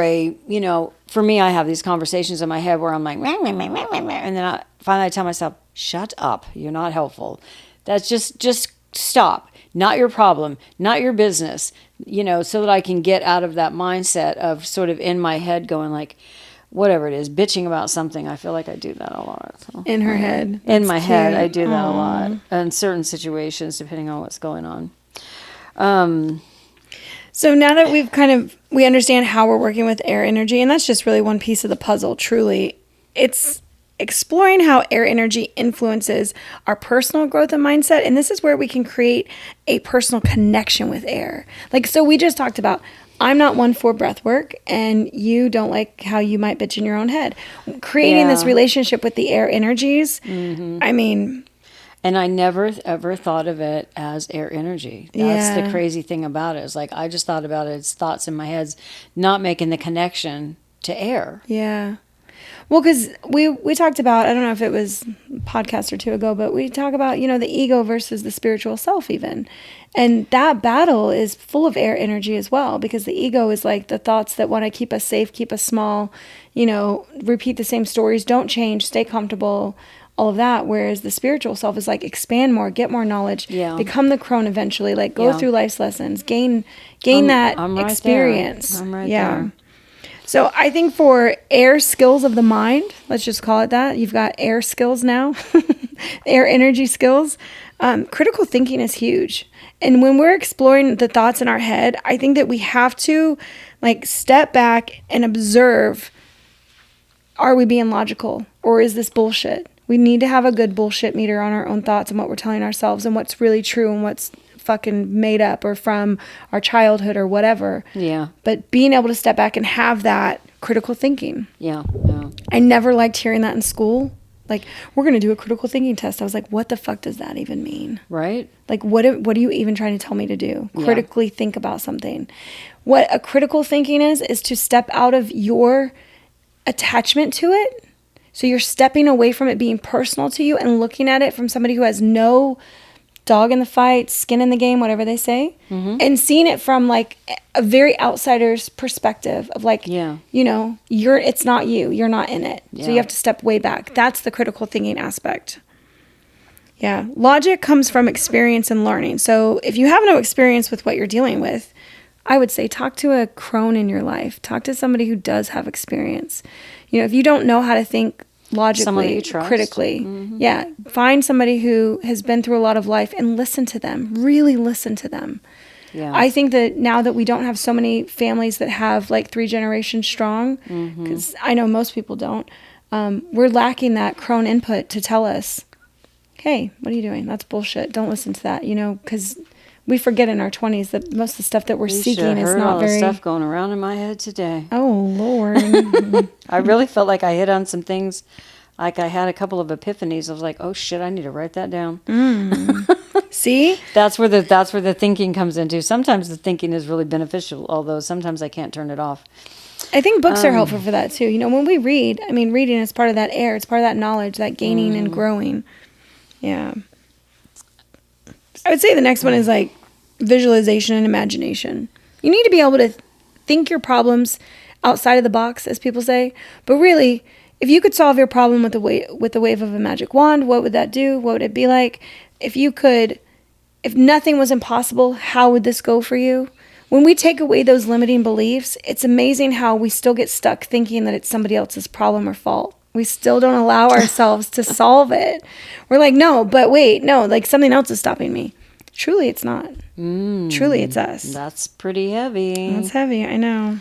for me, I have these conversations in my head where I'm like, and then I finally tell myself, shut up. You're not helpful. That's just stop. Not your problem, not your business, so that I can get out of that mindset of sort of in my head going like, whatever it is, bitching about something. I feel like I do that a lot. So. In her head. In my head, I do that a lot. In certain situations, depending on what's going on. So now that we understand how we're working with air energy, and that's just really one piece of the puzzle, truly, it's exploring how air energy influences our personal growth and mindset. And this is where we can create a personal connection with air. Like, so we just talked about, I'm not one for breath work, and you don't like how you might bitch in your own head. Creating this relationship with the air energies, I mean... And I never, ever thought of it as air energy. That's the crazy thing about it. It's like, I just thought about it as thoughts in my head, not making the connection to air. Yeah. Well, because we talked about, I don't know if it was a podcast or two ago, but we talk about, the ego versus the spiritual self even. And that battle is full of air energy as well, because the ego is like the thoughts that want to keep us safe, keep us small, repeat the same stories, don't change, stay comfortable, all of that. Whereas the spiritual self is like expand more, get more knowledge, become the crone eventually, like go through life's lessons, gain that I'm right experience. there. I'm right there. So I think for air skills of the mind, let's just call it that. You've got air skills now, air energy skills. Critical thinking is huge. And when we're exploring the thoughts in our head, I think that we have to like step back and observe, are we being logical or is this bullshit? We need to have a good bullshit meter on our own thoughts and what we're telling ourselves and what's really true and what's fucking made up or from our childhood or whatever. Yeah. But being able to step back and have that critical thinking. Yeah. I never liked hearing that in school. Like, we're going to do a critical thinking test. I was like, what the fuck does that even mean? Right. Like, what are you even trying to tell me to do? Critically think about something. What a critical thinking is to step out of your attachment to it. So you're stepping away from it being personal to you and looking at it from somebody who has no dog in the fight, skin in the game, whatever they say, and seeing it from like a very outsider's perspective of like, you know, it's not you, you're not in it. So you have to step way back. That's the critical thinking aspect. Yeah. Logic comes from experience and learning. So if you have no experience with what you're dealing with, I would say talk to a crone in your life. Talk to somebody who does have experience. You know, if you don't know how to think logically, critically, find somebody who has been through a lot of life and listen to them. Really listen to them. Yeah. I think that now that we don't have so many families that have like 3 generations strong, because I know most people don't, we're lacking that crone input to tell us, hey, what are you doing? That's bullshit. Don't listen to that, you know, because we forget in our 20s that most of the stuff that we're seeking is not very... stuff going around in my head today. Oh, Lord. I really felt like I hit on some things. Like I had a couple of epiphanies. I was like, oh, shit, I need to write that down. See? That's where the thinking comes into. Sometimes the thinking is really beneficial, although sometimes I can't turn it off. I think books are helpful for that, too. You know, when we read, I mean, reading is part of that air. It's part of that knowledge, that gaining and growing. Yeah. I would say the next one is like visualization and imagination. You need to be able to think your problems outside of the box, as people say. But really, if you could solve your problem with the wave of a magic wand, what would that do? What would it be like? If nothing was impossible, how would this go for you? When we take away those limiting beliefs, it's amazing how we still get stuck thinking that it's somebody else's problem or fault. We still don't allow ourselves to solve it. We're like, no, but wait, no, like something else is stopping me. Truly, it's not. Truly, it's us. That's pretty heavy. That's heavy, I know.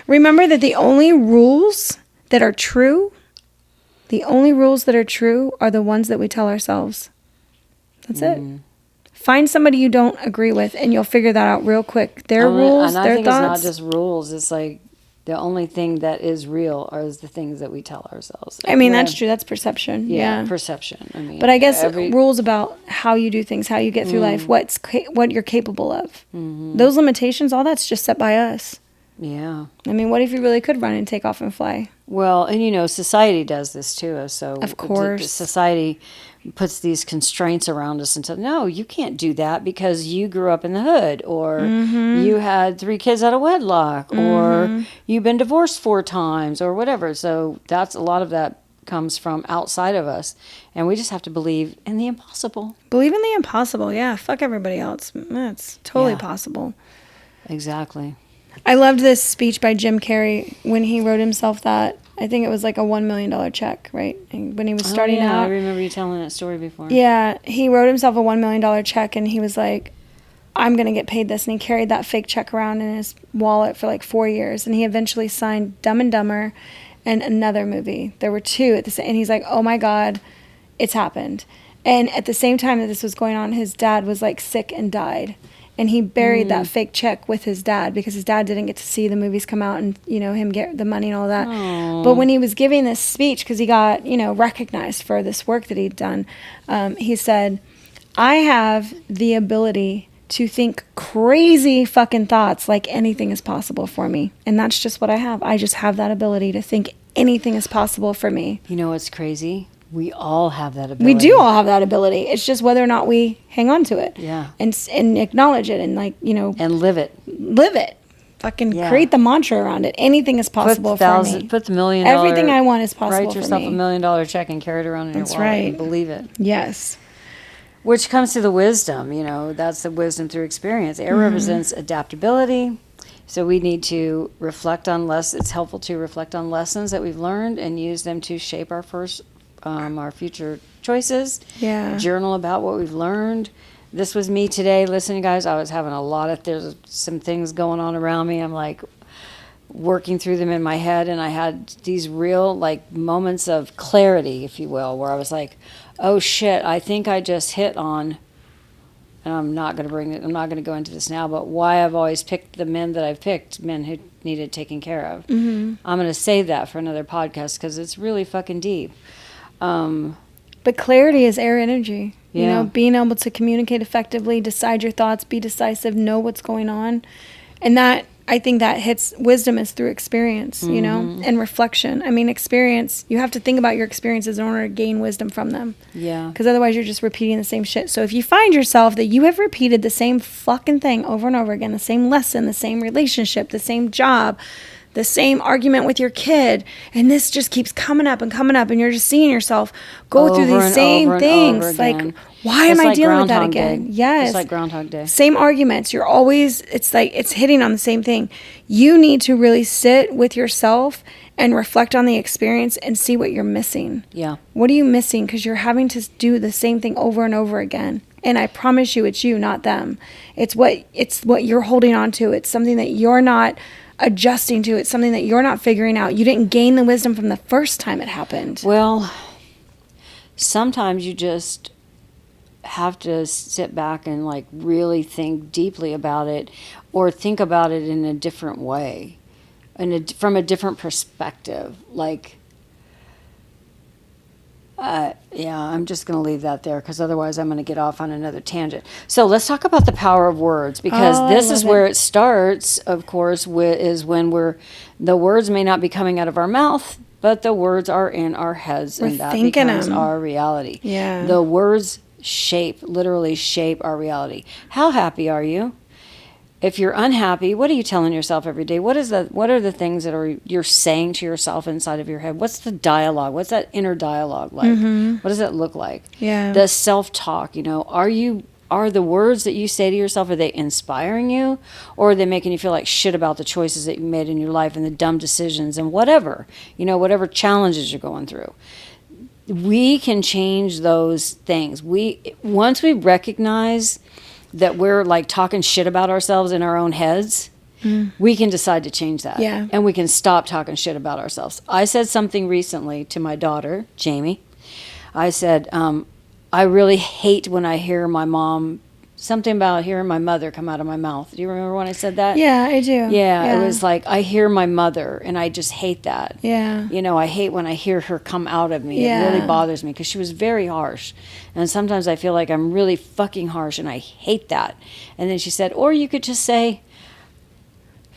Remember that the only rules that are true are the ones that we tell ourselves. That's it. Find somebody you don't agree with, and you'll figure that out real quick. Their rules, their thoughts. I think it's not just rules. It's like the only thing that is real are the things that we tell ourselves. I mean, that's true. That's perception. Yeah, perception. I mean, but I guess rules about how you do things, how you get through life, what you're capable of. Those limitations, all that's just set by us. Yeah. I mean, what if you really could run and take off and fly? Well, and you know, society does this to us. So of course, society puts these constraints around us and says, no, you can't do that because you grew up in the hood, or you had 3 kids out of wedlock, or you've been divorced 4 times, or whatever. So that's a lot of that comes from outside of us, and we just have to believe in the impossible. Believe in the impossible. Yeah, fuck everybody else. That's totally possible. Exactly. I loved this speech by Jim Carrey when he wrote himself that. I think it was like a $1 million check, right? And when he was starting out. I remember you telling that story before. Yeah, he wrote himself a $1 million check, and he was like, I'm going to get paid this. And he carried that fake check around in his wallet for like 4 years. And he eventually signed Dumb and Dumber and another movie. There were 2 at the same, and he's like, oh my God, it's happened. And at the same time that this was going on, his dad was like sick and died. And he buried that fake check with his dad because his dad didn't get to see the movies come out and, you know, him get the money and all that. Aww. But when he was giving this speech, because he got, you know, recognized for this work that he'd done, he said, I have the ability to think crazy fucking thoughts like anything is possible for me. And that's just what I have. I just have that ability to think anything is possible for me. You know what's crazy? We all have that ability. We do all have that ability. It's just whether or not we hang on to it. Yeah. And acknowledge it and, like, you know. And live it. Live it. Fucking create the mantra around it. Anything is possible for me. Put the $1 million. Everything I want is possible for me. Write yourself a $1 million check and carry it around in your wallet. Right. And believe it. Yes. Which comes to the wisdom, you know. That's the wisdom through experience. Air represents adaptability. So we need to reflect on it's helpful to reflect on lessons that we've learned and use them to shape our future choices. Yeah. Journal about what we've learned. This was me today. Listen, guys, I was having there's some things going on around me. I'm like working through them in my head, and I had these real like moments of clarity, if you will, where I was like, oh shit, I think I just hit on, and I'm not going to go into this now, but why I've always picked the men that I've picked, men who needed taken care of. Mm-hmm. I'm going to save that for another podcast because it's really fucking deep. But clarity is air energy. Yeah. You know, being able to communicate effectively, decide your thoughts, be decisive, know what's going on. And that, I think that hits wisdom is through experience, you know, and reflection. I mean, experience, you have to think about your experiences in order to gain wisdom from them. Yeah. Because otherwise you're just repeating the same shit. So if you find yourself that you have repeated the same fucking thing over and over again, the same lesson, the same relationship, the same job, the same argument with your kid, and this just keeps coming up, and you're just seeing yourself go through these same things. Like, why am I dealing with that again? Yes. It's like Groundhog Day. Same arguments. You're always, it's like, it's hitting on the same thing. You need to really sit with yourself and reflect on the experience and see what you're missing. Yeah. What are you missing? Because you're having to do the same thing over and over again. And I promise you, it's you, not them. It's what you're holding on to. It's something that you're not adjusting to. It's something that you're not figuring out. You didn't gain the wisdom from the first time it happened. Well, sometimes you just have to sit back and like really think deeply about it, or think about it in a different way, from a different perspective. Like, I'm just going to leave that there because otherwise I'm going to get off on another tangent. So let's talk about the power of words, because this is where it starts, of course, is when the words may not be coming out of our mouth, but the words are in our heads, and that becomes our reality. Yeah. The words literally shape our reality. How happy are you? If you're unhappy, what are you telling yourself every day? What are the things that you're saying to yourself inside of your head? What's the dialogue? What's that inner dialogue like? Mm-hmm. What does it look like? Yeah. The self-talk, are the words that you say to yourself, are they inspiring you, or are they making you feel like shit about the choices that you made in your life and the dumb decisions and whatever challenges you're going through? We can change those things. Once we recognize that we're like talking shit about ourselves in our own heads, we can decide to change that. Yeah. And we can stop talking shit about ourselves. I said something recently to my daughter, Jamie. I said, I really hate when I hear my mom, something about hearing my mother come out of my mouth. Do you remember when I said that? Yeah, I do. Yeah, it was like, I hear my mother, and I just hate that. Yeah. I hate when I hear her come out of me. Yeah. It really bothers me because she was very harsh. And sometimes I feel like I'm really fucking harsh, and I hate that. And then she said, or you could just say,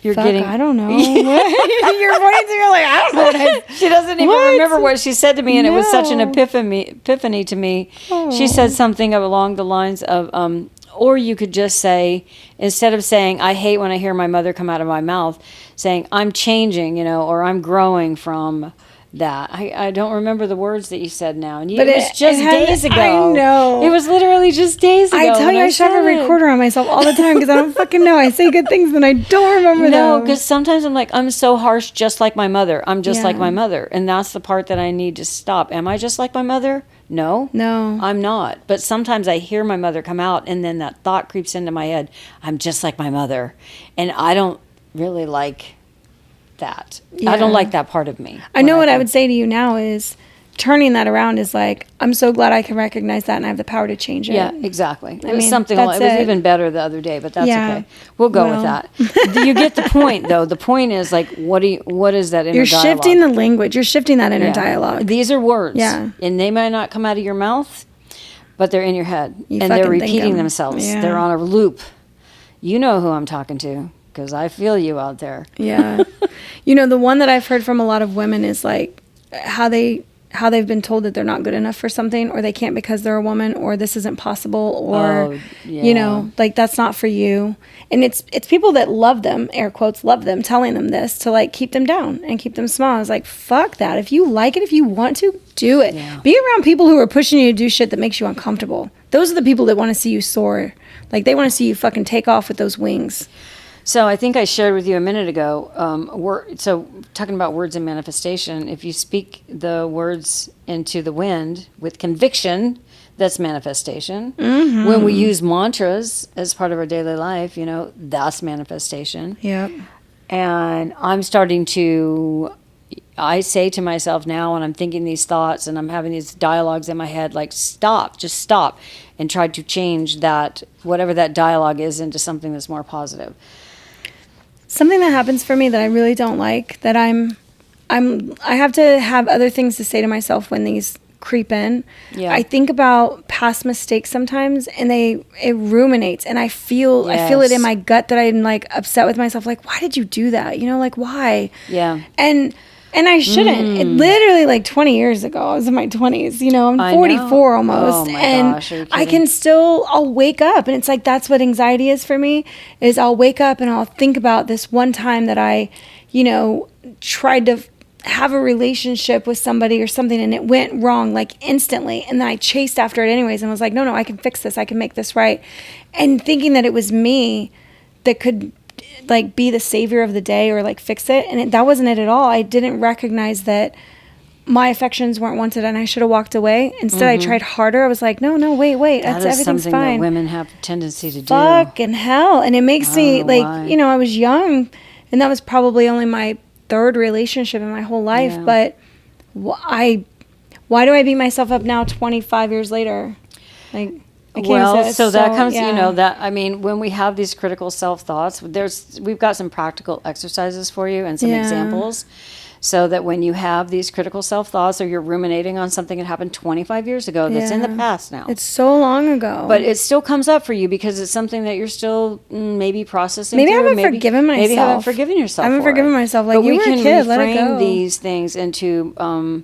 I don't know. You're pointing to me like, I don't know what she doesn't even remember what she said to me, and it was such an epiphany to me. Oh. She said something along the lines of, or you could just say, instead of saying, I hate when I hear my mother come out of my mouth, saying, I'm changing, or I'm growing from that. I don't remember the words that you said now. And it was just days ago. I know. It was literally just days ago. I tell you, I shove a recorder on myself all the time because I don't fucking know. I say good things and I don't remember them. No, because sometimes I'm like, I'm so harsh just like my mother. I'm just like my mother. And that's the part that I need to stop. Am I just like my mother? No, I'm not. But sometimes I hear my mother come out, and then that thought creeps into my head. I'm just like my mother. And I don't really like that. Yeah. I don't like that part of me. I know what I would say to you now is turning that around is like, I'm so glad I can recognize that and I have the power to change it. Yeah, exactly. It was even better the other day, but that's okay. We'll go with that. You get the point, though. The point is like, what is that inner dialogue? You're shifting the language. You're shifting that inner dialogue. These are words. Yeah. And they might not come out of your mouth, but they're in your head. And they're repeating themselves. Yeah. They're on a loop. You know who I'm talking to, because I feel you out there. Yeah. The one that I've heard from a lot of women is like how they've been told that they're not good enough for something, or they can't because they're a woman, or this isn't possible, or like that's not for you. And it's people that love them, air quotes, love them, telling them this to like keep them down and keep them small. I was like, fuck that. If you like it, if you want to, do it. Yeah. Be around people who are pushing you to do shit that makes you uncomfortable. Those are the people that want to see you soar. Like they want to see you fucking take off with those wings. So I think I shared with you a minute ago, so talking about words and manifestation, if you speak the words into the wind with conviction, that's manifestation. Mm-hmm. When we use mantras as part of our daily life, that's manifestation. Yep. And I say to myself now when I'm thinking these thoughts and I'm having these dialogues in my head, like just stop and try to change that, whatever that dialogue is, into something that's more positive. Something that happens for me that I really don't like, that I have to have other things to say to myself when these creep in. Yeah. I think about past mistakes sometimes, and it ruminates, and I feel it in my gut that I'm like upset with myself, like, why did you do that? Like, why? Yeah. And I shouldn't. It literally, like 20 years ago, I was in my 20s, I'm 44 almost. Oh my and gosh, are you I kidding? I'll wake up, and it's like, that's what anxiety is for me, is I'll wake up and I'll think about this one time that I, tried to have a relationship with somebody or something, and it went wrong, like instantly. And then I chased after it anyways, and was like, no, I can fix this. I can make this right. And thinking that it was me that could like be the savior of the day or like fix it. And that wasn't it at all. I didn't recognize that my affections weren't wanted and I should have walked away. Instead, I tried harder. I was like, no, wait. That is everything's something fine. that women have a tendency to do. Fucking hell. And it makes me like, why. I was young, and that was probably only my third relationship in my whole life. Yeah. But why do I beat myself up now 25 years later? Like, I can't so that comes, when we have these critical self-thoughts, we've got some practical exercises for you and some examples, so that when you have these critical self-thoughts or you're ruminating on something that happened 25 years ago that's in the past now. It's so long ago. But it still comes up for you because it's something that you're still maybe processing. Maybe I haven't forgiven myself. Maybe you haven't forgiven yourself. I haven't forgiven myself. Like, you were a kid, let it go. We can reframe these things into an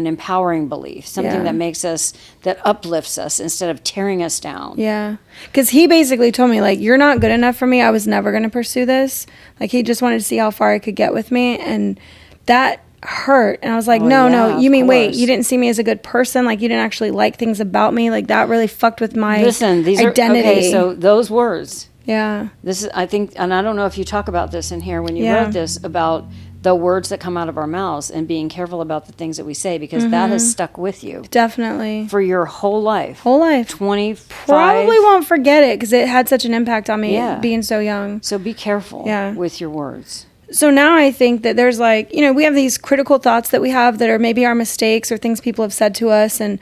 empowering belief, something that uplifts us instead of tearing us down. Yeah. Because he basically told me, like, you're not good enough for me. I was never going to pursue this. Like, he just wanted to see how far he could get with me. And that hurt. And I was like, no, you mean, wait, you didn't see me as a good person? Like, you didn't actually like things about me? Like, that really fucked with my identity. Okay, so those words. Yeah. This is, I think, and I don't know if you talk about this in here when you wrote this, about the words that come out of our mouths and being careful about the things that we say, because that has stuck with you. Definitely. For your whole life. 25. Probably won't forget it because it had such an impact on me being so young. So be careful with your words. So now I think that there's like, we have these critical thoughts that we have that are maybe our mistakes or things people have said to us. And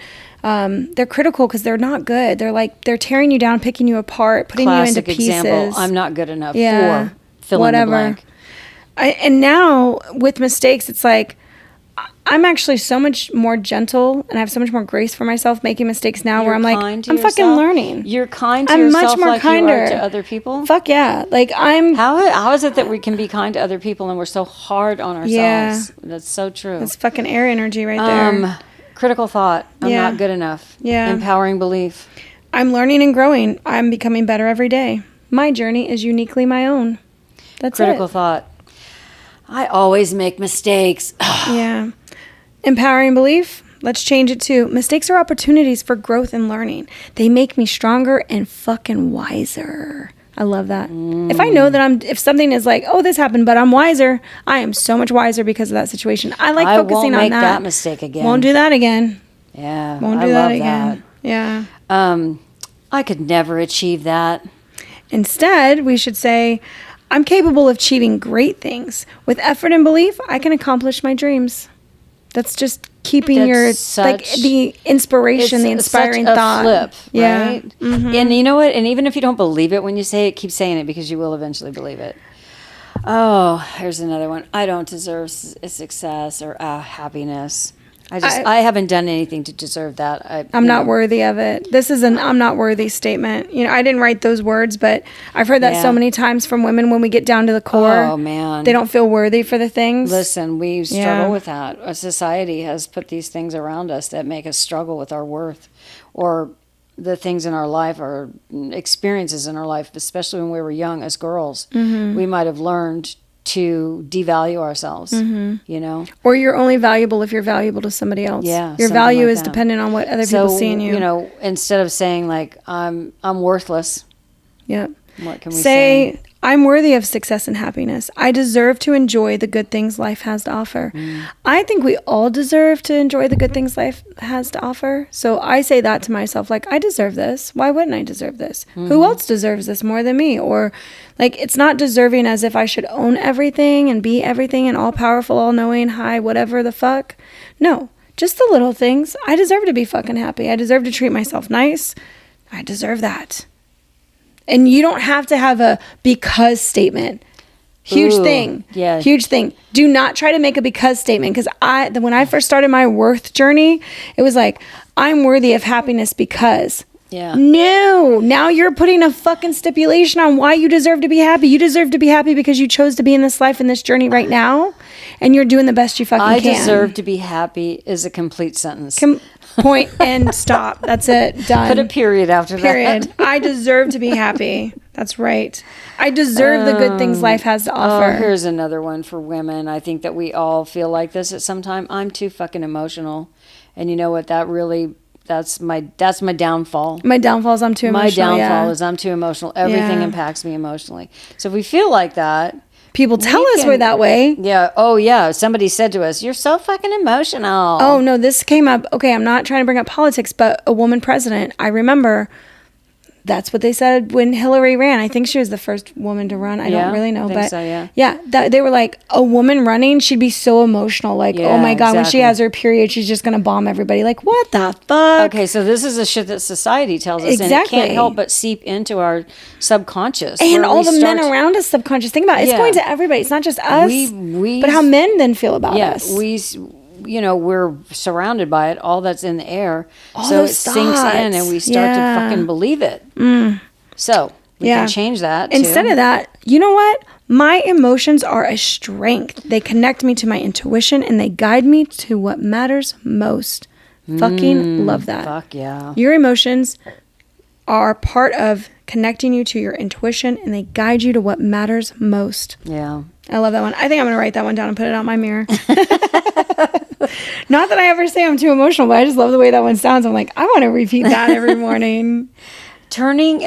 they're critical because they're not good. They're like, they're tearing you down, picking you apart, putting you into pieces. Example, I'm not good enough for fill in the blank. And now with mistakes, it's like I'm actually so much more gentle and I have so much more grace for myself making mistakes now. Where I'm like, I'm fucking learning. You're kind to yourself much more like kinder. You are to other people? Fuck yeah. Like How is it that we can be kind to other people and we're so hard on ourselves? Yeah. That's so true. That's fucking air energy right there. Critical thought. I'm not good enough. Yeah. Empowering belief. I'm learning and growing. I'm becoming better every day. My journey is uniquely my own. That's critical thought. I always make mistakes. Yeah. Empowering belief. Let's change it to mistakes are opportunities for growth and learning. They make me stronger and fucking wiser. I love that. If I know that if something is like, oh, this happened, but I'm wiser, I am so much wiser because of that situation. I like focusing on that. I won't make that mistake again. Won't do that again. Yeah. Won't do that again. Yeah. I could never achieve that. Instead, we should say, I'm capable of achieving great things. With effort and belief, I can accomplish my dreams. That's just keeping the inspiration, the inspiring thought. Flip, yeah. Right? Mm-hmm. And you know what? And even if you don't believe it when you say it, keep saying it because you will eventually believe it. Oh, here's another one. I don't deserve success or happiness. I haven't done anything to deserve that. I'm not worthy of it. This is an I'm not worthy statement. I didn't write those words, but I've heard that so many times from women when we get down to the core. Oh, man. They don't feel worthy for the things. Listen, we struggle with that. A society has put these things around us that make us struggle with our worth or the things in our life or experiences in our life, especially when we were young as girls. Mm-hmm. We might have learned to devalue ourselves, Or you're only valuable if you're valuable to somebody else. Yeah. Your value is dependent on what other people see in you. Instead of saying like, I'm worthless. Yeah. What can we say? I'm worthy of success and happiness. I deserve to enjoy the good things life has to offer. I think we all deserve to enjoy the good things life has to offer. So I say that to myself, like, I deserve this. Why wouldn't I deserve this? Who else deserves this more than me? Or like, it's not deserving as if I should own everything and be everything and all powerful, all knowing, high, whatever the fuck. No, just the little things. I deserve to be fucking happy. I deserve to treat myself nice. I deserve that. And you don't have to have a because statement. Huge thing. Yeah. Huge thing. Do not try to make a because statement. Because when I first started my worth journey, it was like, I'm worthy of happiness because. Yeah. No. Now you're putting a fucking stipulation on why you deserve to be happy. You deserve to be happy because you chose to be in this life and this journey right now. And you're doing the best you fucking can. I deserve to be happy is a complete sentence. Point and stop. That's it. Done. Put a period after that. I deserve to be happy. That's right. I deserve the good things life has to offer. Here's another one for women. I think that we all feel like this at some time. I'm too fucking emotional. And you know what? That's my downfall. My downfall is I'm too emotional. My downfall is I'm too emotional. Everything impacts me emotionally. So if we feel like that, people tell us we're that way. Yeah. Oh, yeah. Somebody said to us, "You're so fucking emotional." Oh, no, this came up. Okay, I'm not trying to bring up politics, but a woman president, I remember that's what they said when Hillary ran. I think she was the first woman to run. I don't really know. But so, yeah. Yeah, they were like, a woman running, she'd be so emotional. Like, oh my God, when she has her period, she's just going to bomb everybody. Like, what the fuck? Okay, so this is the shit that society tells us. Exactly. And it can't help but seep into our subconscious. And all the men around us subconscious. Think about it. It's going to everybody. It's not just us. But how men then feel about us. We're surrounded by it, all that's in the air. So it sinks in and we start to fucking believe it. So we can change that too. Instead of that, you know what? My emotions are a strength. They connect me to my intuition and they guide me to what matters most. Fucking love that. Fuck yeah. Your emotions are part of connecting you to your intuition and they guide you to what matters most. Yeah. I love that one. I think I'm going to write that one down and put it on my mirror. Not that I ever say I'm too emotional, but I just love the way that one sounds. I'm like, I want to repeat that every morning. Turning,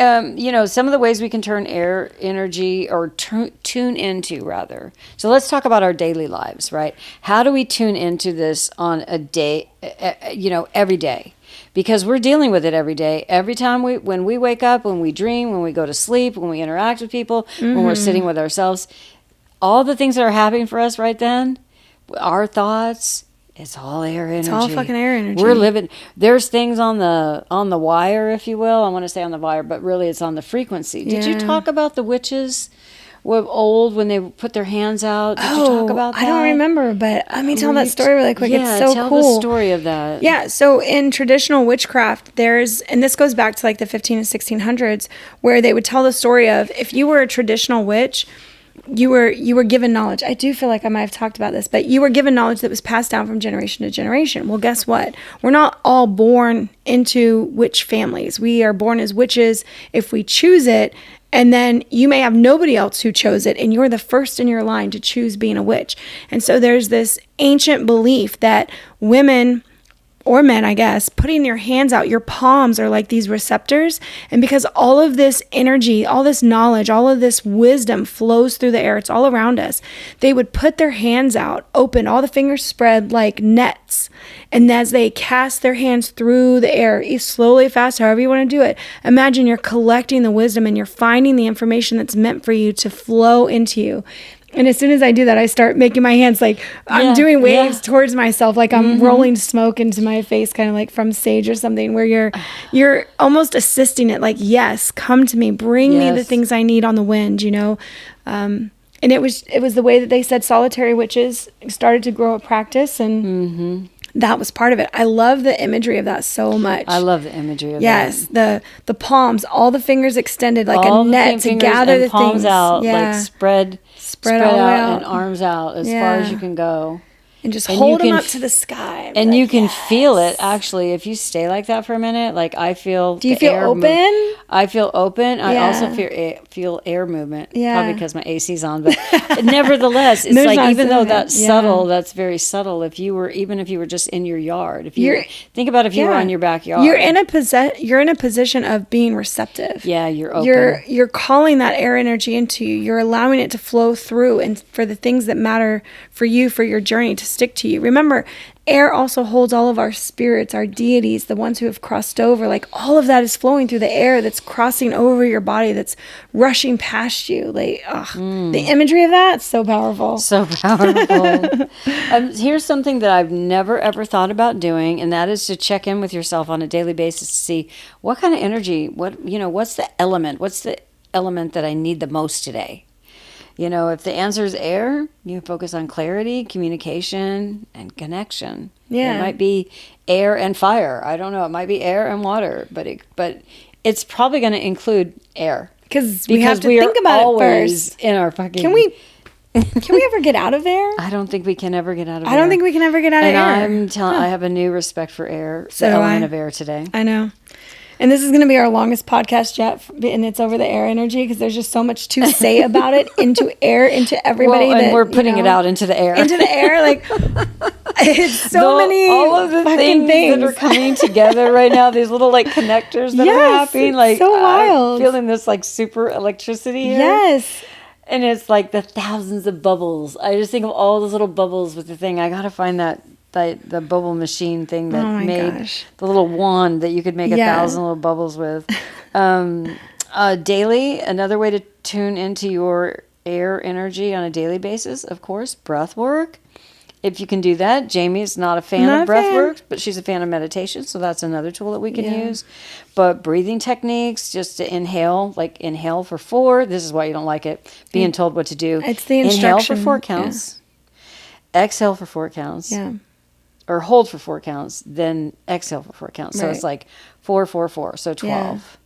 some of the ways we can turn air energy or tune into rather. So let's talk about our daily lives, right? How do we tune into this on a day, every day? Because we're dealing with it every day. Every time when we wake up, when we dream, when we go to sleep, when we interact with people, when we're sitting with ourselves, all the things that are happening for us right then, our thoughts, it's all air energy. It's all fucking air energy. We're living. There's things on the wire, if you will. I want to say on the wire, but really it's on the frequency. Did you talk about the witches when they put their hands out? Did you talk about that? I don't remember, but let me tell that story really quick. Yeah, it's so tell cool. the story of that. Yeah, so in traditional witchcraft, and this goes back to like the 15 and 1600s, where they would tell the story of if you were a traditional witch, you were given knowledge. I do feel like I might have talked about this, but you were given knowledge that was passed down from generation to generation. Well, guess what? We're not all born into witch families. We are born as witches if we choose it, and then you may have nobody else who chose it, and you're the first in your line to choose being a witch. And so there's this ancient belief that women, or men, I guess, putting your hands out, your palms are like these receptors. And because all of this energy, all this knowledge, all of this wisdom flows through the air, it's all around us. They would put their hands out, open, all the fingers spread like nets. And as they cast their hands through the air, slowly, fast, however you want to do it, imagine you're collecting the wisdom and you're finding the information that's meant for you to flow into you. And as soon as I do that, I start making my hands like I'm doing waves towards myself, like I'm rolling smoke into my face, kind of like from stage or something, where you're almost assisting it. Like, yes, come to me, bring me the things I need on the wind, And it was the way that they said solitary witches started to grow a practice, and that was part of it. I love the imagery of that so much. I love the imagery of that. Yes, the palms, all the fingers extended like all a net to gather the palms things out, like spread all the way out and arms out as far as you can go. and just hold them up to the sky. And you can feel it, actually, if you stay like that for a minute. Like, I feel... Do you feel open? I feel open. I also feel air movement. Yeah. Probably because my AC's on. But nevertheless, it's like, even though that's subtle, that's very subtle. Even if you were just in your yard. Think about if you were in your backyard. You're in a position of being receptive. Yeah, you're open. You're calling that air energy into you. You're allowing it to flow through, and for the things that matter for you, for your journey, to stick to you. Remember, air also holds all of our spirits, our deities, the ones who have crossed over. Like, all of that is flowing through the air that's crossing over your body, that's rushing past you. Like, the imagery of that, so powerful. So powerful. Here's something that I've never, ever thought about doing, and that is to check in with yourself on a daily basis to see what kind of energy, what's the element that I need the most today. If the answer is air, you focus on clarity, communication, and connection. Yeah. It might be air and fire. I don't know. It might be air and water, but it's probably going to include air. Because we have to think about it first. In our fucking... Can we ever get out of air? I don't think we can ever get out of air. I don't think we can ever get out of air. And I have a new respect for air, the element of air today. I know. And this is going to be our longest podcast yet, and it's over the air energy, because there's just so much to say about it, into everybody. Well, and we're putting it out into the air. Into the air, like, it's many all of the things that are coming together right now, these little, like, connectors that are happening. Like, so wild. I'm feeling this, like, super electricity here. Yes. And it's like the thousands of bubbles. I just think of all those little bubbles with the thing. I got to find the bubble machine thing that made the little wand that you could make 1,000 little bubbles with. Daily, another way to tune into your air energy on a daily basis, of course, breath work. If you can do that. Jamie's not a fan of breath work, but she's a fan of meditation, so that's another tool that we can use. But breathing techniques, just to inhale for 4. This is why you don't like it, being told what to do. It's the instruction. Inhale for 4 counts. Yeah. Exhale for 4 counts. Yeah. Or hold for 4 counts, then exhale for 4 counts. So it's like 4, 4, 4, so 12.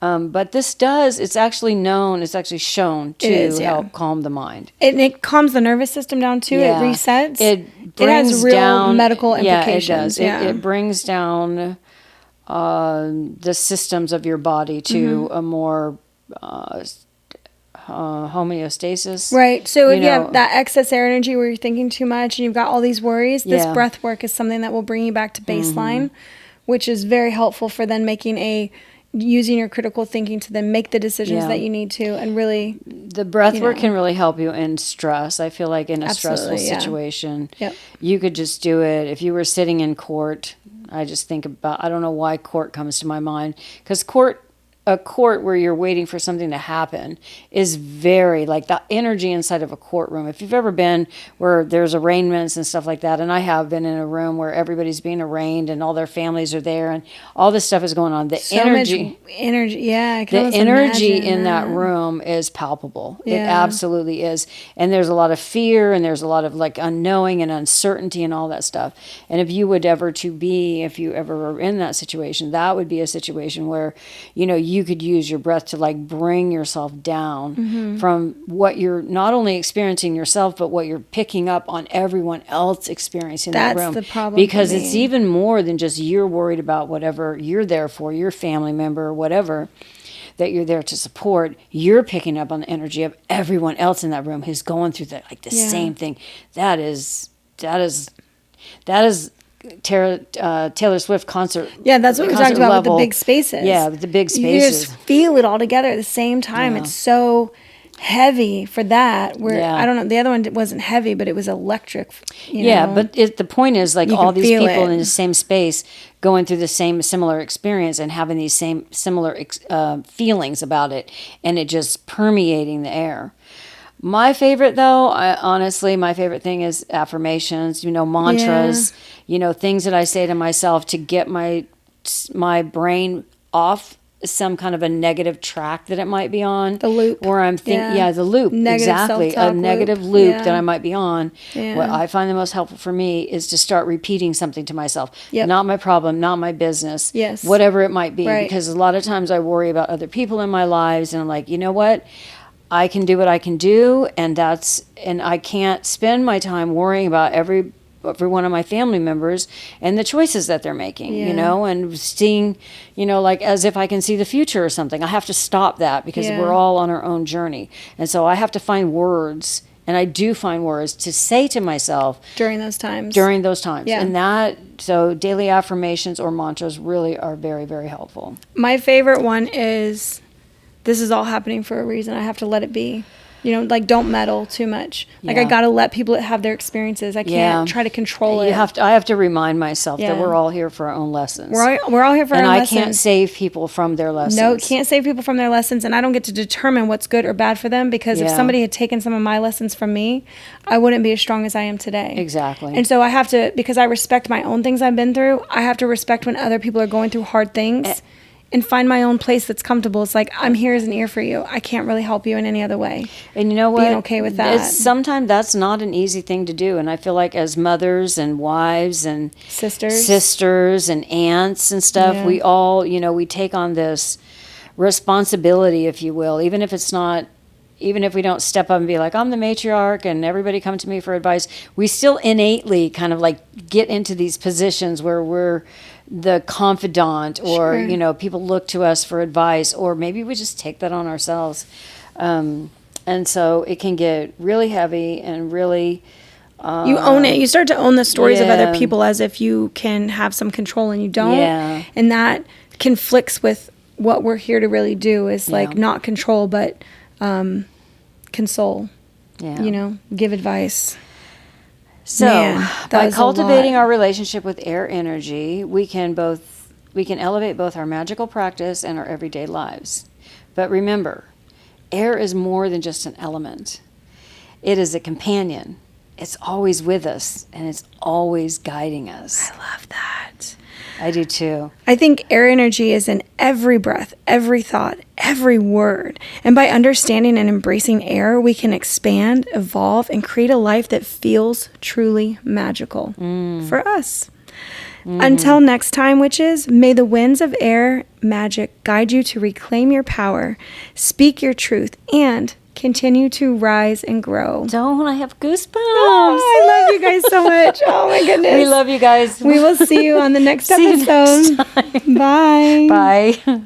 Yeah. But it's actually shown to help calm the mind. It calms the nervous system down too. Yeah. It resets. It has real medical implications. It does. It brings down the systems of your body to a more homeostasis. Right. So if you have that excess air energy where you're thinking too much and you've got all these worries, this breath work is something that will bring you back to baseline, which is very helpful for then using your critical thinking to then make the decisions that you need to, and really... The breath work can really help you in stress. I feel like in a stressful situation, you could just do it. If you were sitting in court, I just think about... I don't know why court comes to my mind, because a court where you're waiting for something to happen is very, like, the energy inside of a courtroom. If you've ever been where there's arraignments and stuff like that, and I have been in a room where everybody's being arraigned and all their families are there and all this stuff is going on, the energy, I can the energy in that room is palpable. It absolutely is. And there's a lot of fear, and there's a lot of, like, unknowing and uncertainty and all that stuff. And if you ever were in that situation, that would be a situation where, you could use your breath to, like, bring yourself down from what you're not only experiencing yourself, but what you're picking up on everyone else experiencing in that room. That's the problem. Because it's even more than just you're worried about whatever you're there for, your family member or whatever that you're there to support. You're picking up on the energy of everyone else in that room who's going through the same thing. That is Taylor Swift concert. Yeah, that's what we talked about with the big spaces. Yeah, with the big spaces. You just feel it all together at the same time. Yeah. It's so heavy for that. I don't know, the other one wasn't heavy, but it was electric. But the point is, like, all these people in the same space going through the same similar experience and having these same similar feelings about it, and it just permeating the air. My favorite, though, my favorite thing is affirmations, mantras, things that I say to myself to get my brain off some kind of a negative track that it might be on. The loop. Where I'm thinking, the loop. Negative exactly. A negative loop that I might be on. Yeah. What I find the most helpful for me is to start repeating something to myself. Yep. Not my problem, not my business. Yes. Whatever it might be. Right. Because a lot of times I worry about other people in my lives, and I'm like, you know what? I can do what I can do, and I can't spend my time worrying about every one of my family members and the choices that they're making, you know, and seeing, you know, like as if I can see the future or something. I have to stop that because we're all on our own journey. And so I have to find words, and I do find words to say to myself during those times. Yeah. And so daily affirmations or mantras really are very, very helpful. My favorite one is, this is all happening for a reason. I have to let it be. You know, like, don't meddle too much. Like, I got to let people have their experiences. I can't try to control it. I have to remind myself that we're all here for our own lessons. We're all here for our own lessons. And I can't save people from their lessons. No, can't save people from their lessons. And I don't get to determine what's good or bad for them, because if somebody had taken some of my lessons from me, I wouldn't be as strong as I am today. Exactly. And so I have to, because I respect my own things I've been through, I have to respect when other people are going through hard things. And find my own place that's comfortable. It's like, I'm here as an ear for you. I can't really help you in any other way. And you know what? Being okay with that. Sometimes that's not an easy thing to do. And I feel like as mothers and wives and sisters and aunts and stuff, we all, you know, we take on this responsibility, if you will, even if we don't step up and be like, I'm the matriarch and everybody come to me for advice, we still innately kind of like get into these positions where we're the confidant, or you know, people look to us for advice, or maybe we just take that on ourselves, and so it can get really heavy and really you own it. You start to own the stories of other people as if you can have some control, and you don't. And that conflicts with what we're here to really do, is like not control but console. You know, give advice. So, by cultivating our relationship with air energy, we can elevate both our magical practice and our everyday lives. But remember, air is more than just an element. It is a companion. It's always with us, and it's always guiding us. I love that. I do too. I think air energy is in every breath, every thought, every word. And by understanding and embracing air, we can expand, evolve, and create a life that feels truly magical for us. Until next time, witches, may the winds of air magic guide you to reclaim your power, speak your truth, and continue to rise and grow. Don't I have goosebumps? Oh, I love you guys so much. Oh my goodness. We love you guys. We will see you on the next episode. See you next time. Bye. Bye.